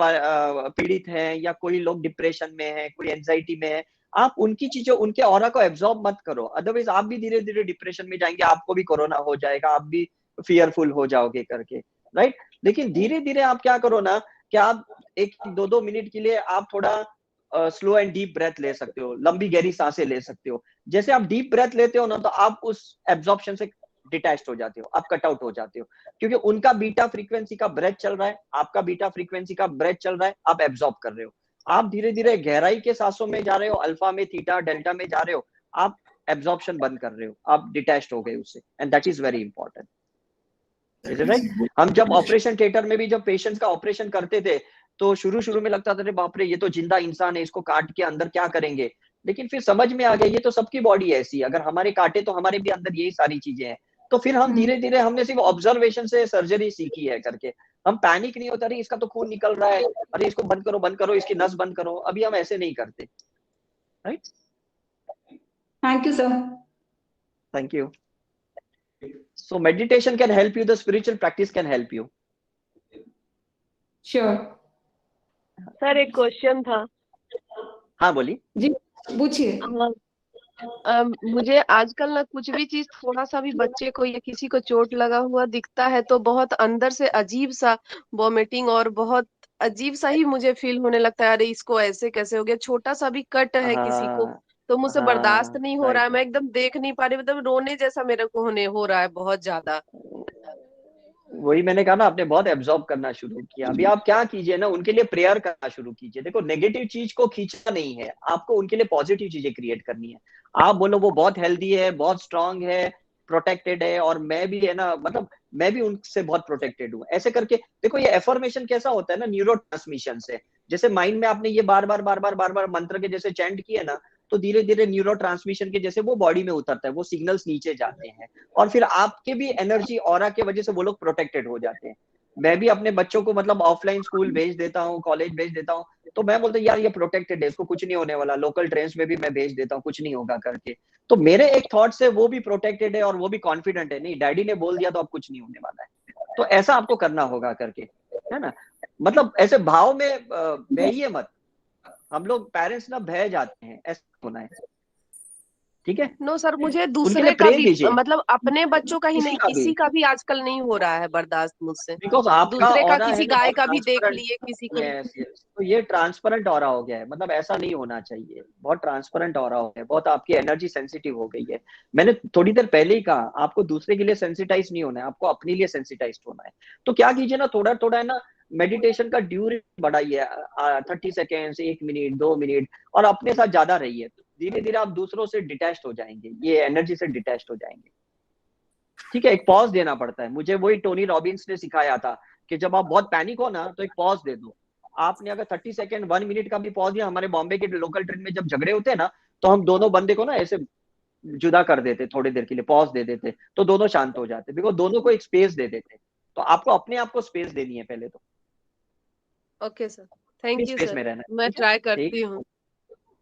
पीड़ित हैं, या कोई लोग डिप्रेशन में है, कोई एंजाइटी में है, आप उनकी चीजों, उनके ऑरा को एब्जॉर्ब मत करो, अदरवाइज आप भी धीरे धीरे डिप्रेशन में जाएंगे, आपको भी कोरोना हो जाएगा, आप भी फियरफुल हो जाओगे करके, राइट? लेकिन धीरे धीरे आप क्या करो ना, कि आप 1-2 मिनट के लिए आप थोड़ा स्लो एंड डीप ब्रेथ ले सकते हो, लंबी गहरी सांसें ले सकते हो। जैसे आप डीप ब्रेथ लेते हो ना, तो आप उस एब्जॉर्प्शन से डिटैच्ड हो जाते हो, आप कट आउट हो जाते हो, क्योंकि उनका बीटा फ्रीक्वेंसी का ब्रेथ चल रहा है, आपका बीटा फ्रीक्वेंसी का ब्रेथ चल रहा है, आप एब्जॉर्ब कर रहे हो। आप धीरे धीरे गहराई के सांसों में जा रहे हो, अल्फा में, थीटा, डेल्टा में जा रहे हो, आप एब्जॉर्प्शन बंद कर रहे हो, आप डिटैच्ड हो गए उससे, and that is very important. Is it right? हम जब ऑपरेशन थिएटर में भी जब पेशेंट्स का ऑपरेशन करते थे, तो शुरू में लगता था अरे बाप रे, ये तो जिंदा इंसान है, इसको काट के अंदर क्या करेंगे? लेकिन फिर समझ में आ गया ये तो सबकी बॉडी ऐसी, अगर हमारे काटे तो हमारे भी अंदर यही सारी चीजें हैं। तो फिर हम धीरे धीरे, हमने सिर्फ ऑब्जर्वेशन से सर्जरी सीखी है करके, हम पैनिक नहीं होता, अरे इसका तो खून निकल रहा है, अरे इसको बंद करो, इसकी नस बंद करो, अभी हम ऐसे नहीं करते, right? Thank you sir. Thank you. So meditation can help you, the spiritual practice can help you. Sure. Sir एक क्वेश्चन था। हाँ बोलिए। जी पूछिए। मुझे आजकल ना कुछ भी चीज थोड़ा सा भी बच्चे को या किसी को चोट लगा हुआ दिखता है तो बहुत अंदर से अजीब सा वॉमिटिंग और बहुत अजीब सा ही मुझे फील होने लगता है, अरे इसको ऐसे कैसे हो गया, छोटा सा भी कट है किसी को हाँ, तो मुझसे बर्दाश्त नहीं हो रहा है, right. मैं एकदम देख नहीं पा रही, मतलब रोने जैसा मेरे को हो रहा है बहुत ज्यादा। वही मैंने कहा ना, आपने बहुत एब्जॉर्ब करना शुरू किया। अभी आप क्या कीजिए ना, उनके लिए प्रेयर करना शुरू कीजिए। देखो नेगेटिव चीज को खींचना नहीं है, आपको उनके लिए पॉजिटिव चीजें क्रिएट करनी है। आप बोलो वो बहुत हेल्दी है, बहुत स्ट्रांग है, प्रोटेक्टेड है, और मैं भी है ना, मतलब मैं भी उनसे बहुत प्रोटेक्टेड हूँ, ऐसे करके। देखो ये एफर्मेशन कैसा होता है ना, न्यूरो ट्रांसमिशन से, जैसे माइंड में आपने ये बार बार मंत्र के जैसे चैंट किए ना, तो धीरे धीरे न्यूरो ट्रांसमिशन के जैसे वो बॉडी में उतरता है, वो सिग्नल्स नीचे जाते हैं, और फिर आपके भी एनर्जी ऑरा के वजह से वो लोग प्रोटेक्टेड हो जाते हैं। मैं भी अपने बच्चों को मतलब ऑफलाइन स्कूल भेज देता हूँ, कॉलेज भेज देता हूँ, तो मैं बोलता हूँ यार ये प्रोटेक्टेड है, इसको कुछ नहीं होने वाला। लोकल ट्रेन्स में भी मैं भेज देता हूँ, कुछ नहीं होगा करके। तो मेरे एक थॉट से वो भी प्रोटेक्टेड है और वो भी कॉन्फिडेंट है, नहीं डैडी ने बोल दिया तो अब कुछ नहीं होने वाला है। तो ऐसा आपको करना होगा करके, है ना? मतलब ऐसे भाव में बहिए मत। हम लोग पेरेंट्स ना बह जाते हैं, ऐसा होना है, ठीक है? नो सर, मुझे उनके दूसरे लिए का प्रे भी, कीजिए, मतलब अपने बच्चों का ही नहीं, किसी किसी का भी आजकल नहीं हो रहा है बर्दाश्त मुझसे। बिकॉज आपका दूसरे का, ऑरा है किसी ना गाय बहुत का भी देख ट्रांसपेरेंट। लिए, किसी को। यस यस, तो ये ट्रांसपेरेंट ऑरा हो गया है, मतलब ऐसा नहीं होना चाहिए, बहुत ट्रांसपेरेंट ऑरा हो गया है, बहुत आपकी एनर्जी सेंसिटिव हो गई है। मैंने थोड़ी देर पहले ही कहा, आपको दूसरे के लिए सेंसिटाइज नहीं होना है, आपको अपने लिए सेंसिटाइज होना है। तो क्या कीजिए ना, थोड़ा थोड़ा है ना, मेडिटेशन का ड्यूरेशन बढ़ाइए, 30 सेकेंड्स, 1 मिनट, 2 मिनट, और अपने साथ ज्यादा रहिए। धीरे धीरे आप दूसरों से डिटैच्ड हो जाएंगे, ये एनर्जी से डिटैच्ड हो जाएंगे। ठीक है, एक पॉज देना पड़ता है। मुझे वही टोनी रॉबिन्स ने सिखाया था कि जब आप बहुत पैनिक हो ना तो एक पॉज दे दो। आपने अगर 30 सेकेंड 1 मिनट का भी पॉज दिया, हमारे बॉम्बे के लोकल ट्रेन में जब झगड़े होते हैं ना, तो हम दोनों बंदे को ना ऐसे जुदा कर देते, थोड़ी देर के लिए पॉज दे देते, तो दोनों शांत हो जाते, बिकॉज दोनों को एक स्पेस दे देते। तो आपको अपने आप को स्पेस देनी है पहले तो। Okay sir, thank you space sir, में रहना है, मैं ठीक है? ट्राई ठीक, करती हूँ।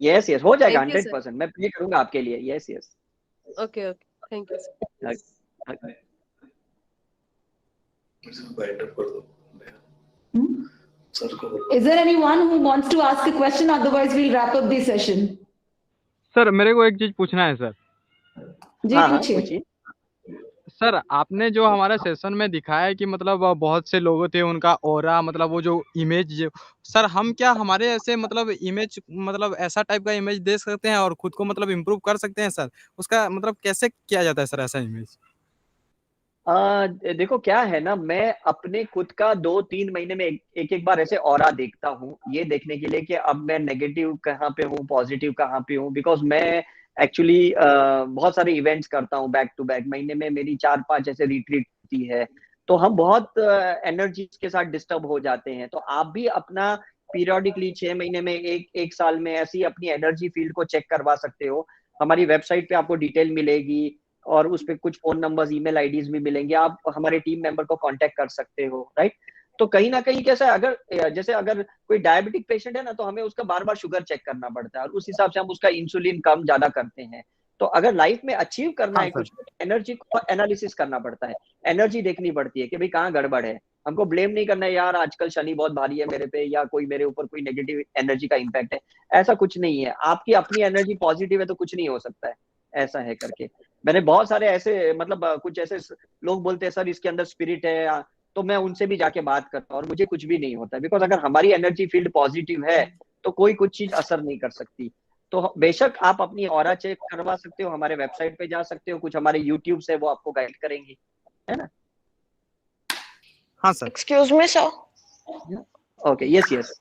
यस यस, हो जाएगा थैंक यू सर। 100%, मैं प्रे करूंगा आपके लिए। Yes yes. Okay okay, thank you sir. Is there anyone who wants to ask a question? Otherwise, we'll wrap up the session. Sir मेरे को एक चीज पूछना है सर। जी हाँ हाँ, पूछिए। पूछिए। सर आपने जो हमारा सेशन में दिखाया है कि मतलब बहुत से लोग थे, उनका ऑरा मतलब वो जो इमेज, सर हम क्या हमारे ऐसे मतलब इमेज मतलब ऐसा टाइप का इमेज दे सकते हैं और खुद को मतलब इम्प्रूव कर सकते हैं सर? उसका मतलब कैसे किया जाता है सर ऐसा इमेज? देखो क्या है ना, मैं अपने खुद का 2-3 महीने में एक बार ऐसे ऑरा देखता हूँ, ये देखने के लिए कि अब मैं नेगेटिव कहाँ पे हूँ, पॉजिटिव कहाँ पे हूँ। बिकॉज मैं एक्चुअली बहुत सारे इवेंट्स करता हूँ बैक टू बैक, महीने में मेरी 4-5 ऐसे रिट्रीट होती है, तो हम बहुत एनर्जीज के साथ डिस्टर्ब हो जाते हैं। तो आप भी अपना पीरियोडिकली 6 महीने में, एक साल में ऐसी अपनी एनर्जी फील्ड को चेक करवा सकते हो। हमारी वेबसाइट पे आपको डिटेल मिलेगी और उस पर कुछ फोन नंबर्स, ईमेल आईडीज भी मिलेंगे, आप हमारे टीम मेंबर को कांटेक्ट कर सकते हो, राइट? तो कहीं ना कहीं कैसा है, अगर जैसे अगर कोई डायबिटिक पेशेंट है ना, तो हमें उसका बार बार शुगर चेक करना पड़ता है और उस हिसाब से हम उसका इंसुलिन कम ज्यादा करते हैं। तो अगर लाइफ में अचीव करना हाँ है सर। कुछ, एनर्जी को एनालिसिस करना पड़ता है, एनर्जी देखनी पड़ती है कि भाई कहाँ गड़बड़ है। हमको ब्लेम नहीं करना है, यार आजकल शनि बहुत भारी है मेरे पे, या कोई मेरे ऊपर कोई नेगेटिव एनर्जी का इम्पैक्ट है। ऐसा कुछ नहीं है, आपकी अपनी एनर्जी पॉजिटिव है तो कुछ नहीं हो सकता है, ऐसा है करके। मैंने बहुत सारे ऐसे मतलब कुछ ऐसे लोग बोलते हैं सर इसके अंदर स्पिरिट है, तो मैं उनसे भी जाके बात करता हूँ और मुझे कुछ भी नहीं होता, बिकॉज अगर हमारी एनर्जी फील्ड पॉजिटिव है तो कोई कुछ चीज असर नहीं कर सकती। तो बेशक आप अपनी ऑरा चेक करवा सकते हो, हमारे वेबसाइट पे जा सकते हो, कुछ हमारे यूट्यूब से वो आपको गाइड करेंगे, है ना? हाँ sir. Excuse me, sir. Okay, yes yes.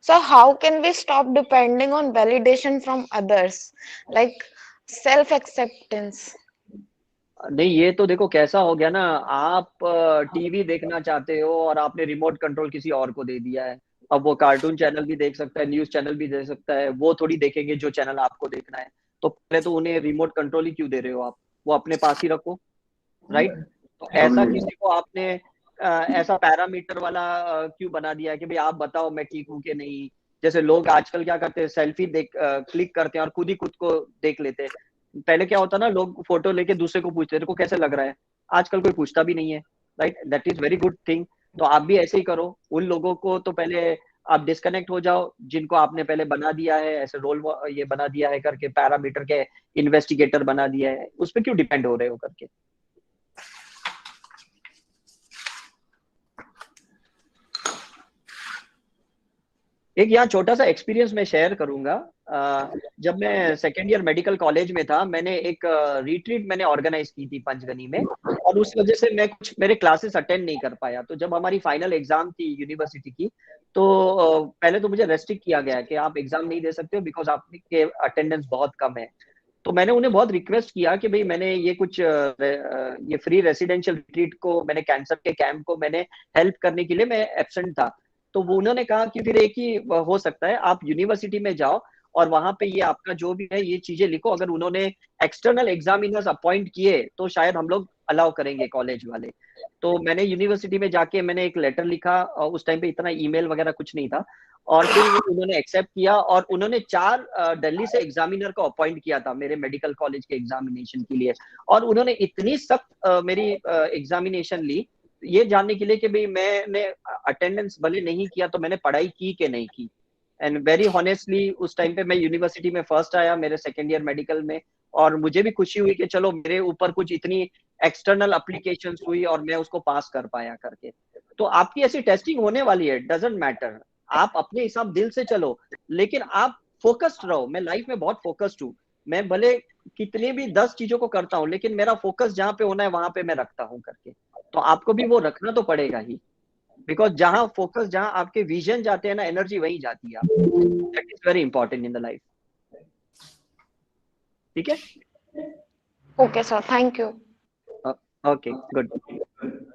So how can we stop depending on validation from others, like self-acceptance? नहीं, ये तो देखो कैसा हो गया ना, आप टीवी देखना चाहते हो और आपने रिमोट कंट्रोल किसी और को दे दिया है। अब वो कार्टून चैनल भी देख सकता है, न्यूज चैनल भी देख सकता है, वो थोड़ी देखेंगे जो चैनल आपको देखना है। तो पहले तो उन्हें रिमोट कंट्रोल ही क्यों दे रहे हो आप, वो अपने पास ही रखो, राइट? तो ऐसा किसी को आपने ऐसा पैरामीटर वाला क्यों बना दिया है कि भाई आप बताओ मैं ठीक हूँ कि नहीं। जैसे लोग आजकल क्या करते हैं, सेल्फी देख क्लिक करते हैं और खुद ही खुद को देख लेते हैं। पहले क्या होता ना, लोग फोटो लेके दूसरे को पूछते, तेरे को कैसे लग रहा है? आजकल कोई पूछता भी नहीं है, right? That is very good thing. तो आप भी ऐसे ही करो। उन लोगों को तो पहले आप डिस्कनेक्ट हो जाओ जिनको आपने पहले बना दिया है, ऐसे रोल ये बना दिया है करके, पैरामीटर के इन्वेस्टिगेटर बना दिया है, उस पर क्यों डिपेंड हो रहे हो करके। एक यहाँ छोटा सा एक्सपीरियंस मैं शेयर करूंगा। जब मैं सेकेंड ईयर मेडिकल कॉलेज में था, मैंने एक रिट्रीट मैंने ऑर्गेनाइज की थी पंचगनी में, और उस वजह से मैं कुछ मेरे क्लासेस अटेंड नहीं कर पाया। तो जब हमारी फाइनल एग्जाम थी यूनिवर्सिटी की, तो पहले तो मुझे रेस्ट्रिक्ट किया गया कि आप एग्जाम नहीं दे सकते हो बिकॉज आपके अटेंडेंस बहुत कम है। तो मैंने उन्हें बहुत रिक्वेस्ट किया कि भाई मैंने ये कुछ ये फ्री रेसिडेंशियल रिट्रीट को, मैंने कैंसर के कैंप को मैंने हेल्प करने के लिए मैं एब्सेंट था। तो वो उन्होंने कहा कि फिर एक ही हो सकता है, आप यूनिवर्सिटी में जाओ और वहां पे ये आपका जो भी है ये चीजें लिखो। अगर उन्होंने एक्सटर्नल एग्जामिनर्स अपॉइंट किए तो शायद हम लोग अलाउ करेंगे कॉलेज वाले। तो मैंने यूनिवर्सिटी में जाके मैंने एक लेटर लिखा, और उस टाइम पे इतना ईमेल वगैरह कुछ नहीं था, और फिर उन्होंने एक्सेप्ट किया और उन्होंने 4 दिल्ली से एग्जामिनर को अपॉइंट किया था मेरे मेडिकल कॉलेज के एग्जामिनेशन के लिए। और उन्होंने इतनी सख्त मेरी एग्जामिनेशन ली ये जानने के लिए कि भाई मैंने अटेंडेंस भले नहीं किया तो मैंने पढ़ाई की कि नहीं की। एंड वेरी हॉनेस्टली उस टाइम पे मैं यूनिवर्सिटी में फर्स्ट आया मेरे सेकेंड ईयर मेडिकल में, और मुझे भी खुशी हुई कि चलो मेरे ऊपर कुछ इतनी एक्सटर्नल एप्लीकेशंस हुई और मैं उसको पास कर पाया करके। तो आपकी ऐसी टेस्टिंग होने वाली है, डजंट मैटर, आप अपने हिसाब दिल से चलो, लेकिन आप फोकस्ड रहो। मैं लाइफ में बहुत फोकस्ड हूँ, मैं भले कितनी भी 10 चीजों को करता हूँ, लेकिन मेरा फोकस जहाँ पे होना है वहां पे मैं रखता हूँ करके। तो आपको भी वो रखना तो पड़ेगा ही। बिकॉज जहां फोकस, जहां आपके विजन जाते हैं ना, एनर्जी वहीं जाती है आपकी. That is very important in the life. ठीक है. Okay, sir. Thank you. Okay, good.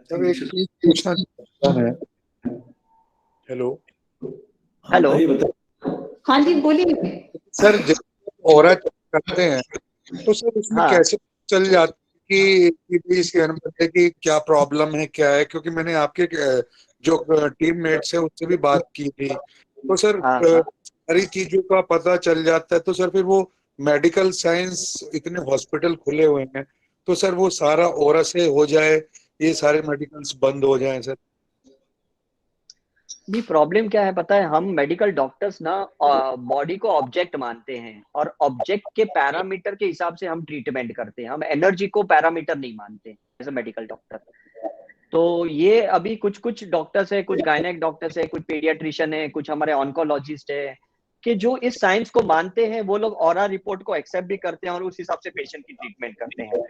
Sir एक चीज पूछना चाहता है. Hello hello. हाँ जी, बोलिए. सर, जब ऑरा करते हैं तो सर उसमें हाँ. कैसे चल जाता है कि इसके अनुसार कि क्या प्रॉब्लम है, क्या है, क्योंकि मैंने आपके जो टीममेट्स है उससे भी बात की थी, तो सर हाँ, हाँ. सारी चीजों का पता चल जाता है. तो सर फिर वो मेडिकल साइंस, इतने हॉस्पिटल खुले हुए हैं, तो सर वो सारा ऑरा से हो जाए, ये सारे मेडिकल्स बंद हो जाएं सर. नहीं, प्रॉब्लम क्या है पता है, हम मेडिकल डॉक्टर्स ना बॉडी को ऑब्जेक्ट मानते हैं और ऑब्जेक्ट के पैरामीटर के हिसाब से हम ट्रीटमेंट करते हैं. हम एनर्जी को पैरामीटर नहीं मानते एज अ मेडिकल डॉक्टर. तो ये अभी कुछ कुछ डॉक्टर्स है, कुछ गायनेक डॉक्टर्स है, कुछ पीडियाट्रिशियन है, कुछ हमारे ऑन्कोलॉजिस्ट है, कि जो इस साइंस को मानते हैं, वो लोग ऑरा रिपोर्ट को एक्सेप्ट भी करते हैं और उस हिसाब से पेशेंट की ट्रीटमेंट करते हैं.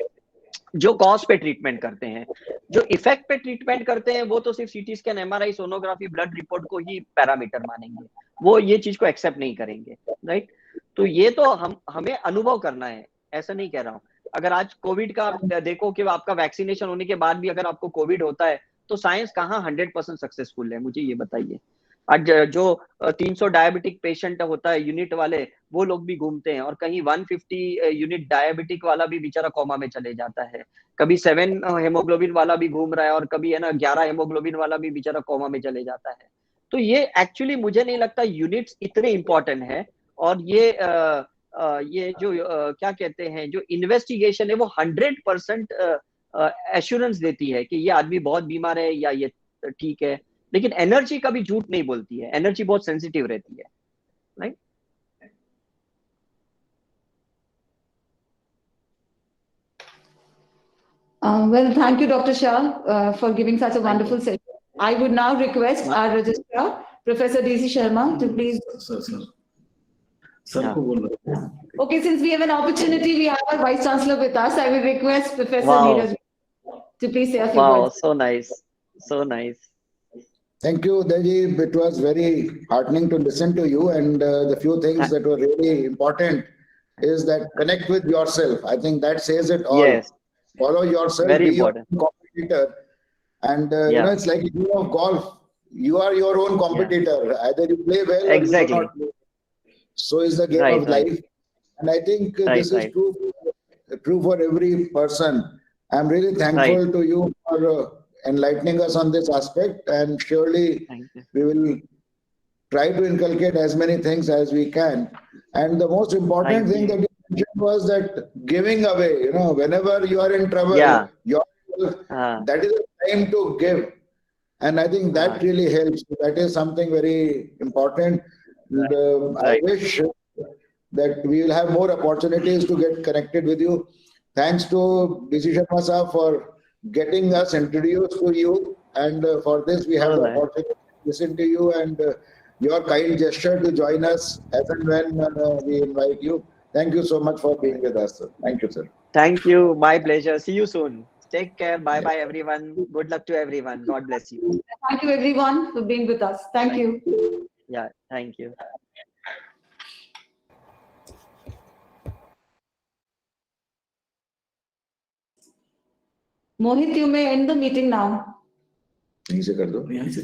जो कॉज पे ट्रीटमेंट करते हैं, जो इफेक्ट पे ट्रीटमेंट करते हैं, वो तो सिर्फ CT scan, MRI, sonography, blood report को ही पैरामीटर मानेंगे. वो ये चीज को एक्सेप्ट नहीं करेंगे. राइट. तो ये तो हमें अनुभव करना है, ऐसा नहीं कह रहा हूँ. अगर आज कोविड का आप देखो कि आपका वैक्सीनेशन होने के बाद भी अगर आपको कोविड होता है, तो साइंस कहाँ 100% सक्सेसफुल है, मुझे ये बताइए. आज जो 300 डायबिटिक पेशेंट होता है यूनिट वाले, वो लोग भी घूमते हैं, और कहीं 150 यूनिट डायबिटिक वाला भी बेचारा कोमा में चले जाता है. कभी 7 हेमोग्लोबिन वाला भी घूम रहा है, और कभी है ना 11 हेमोग्लोबिन वाला भी बेचारा कोमा में चले जाता है. तो ये एक्चुअली मुझे नहीं लगता यूनिट्स इतने इंपॉर्टेंट है. और ये जो क्या कहते हैं, जो इन्वेस्टिगेशन है, वो 100% एश्योरेंस देती है कि ये आदमी बहुत बीमार है या ये ठीक है. लेकिन एनर्जी कभी झूठ नहीं बोलती है, एनर्जी बहुत सेंसिटिव रहती है. Right. Well, thank you, Dr. Shah, for giving such a Thank wonderful session. I would now request our registrar, Professor DC Sharma, to please. Sir को बोल रहे. Okay, since we have an opportunity, we have our Vice Chancellor with us. I will request Professor Wow. Neeraj to please say a few Wow, words. so nice, so nice. Thank you, Dajib. It was very heartening to listen to you, and the few things that were really important is that connect with yourself. I think that says it all. Yes, Follow yourself, very be your important. own competitor. And you Yeah. know, it's like a game of golf. You are your own competitor. Either you play well or Exactly. you do not play. So is the game Right, of right. life. And I think Right, this is right. true for every person. I'm really thankful to you for enlightening us on this aspect, and surely Thank you. we will try to inculcate as many things as we can. And the most important Thank thing you. that you mentioned was that giving away, you know, whenever you are in trouble, Yeah. yourself, that is a time to give. And I think that really helps. That is something very important. And, I Right. wish that we will have more opportunities to get connected with you. Thanks to DC Sharma Saab for getting us introduced to you. And for this, we have the Alright. opportunity to listen to you, and your kind gesture to join us as and when we invite you. Thank you so much for being with us, sir. Thank you, sir. Thank you. My pleasure. See you soon. Take care. Bye bye, everyone. Good luck to everyone. God bless you. Thank you, everyone, for being with us. Thank you. Yeah. Thank you. Mohit, you may end the meeting now. यहीं से कर दो. यहीं से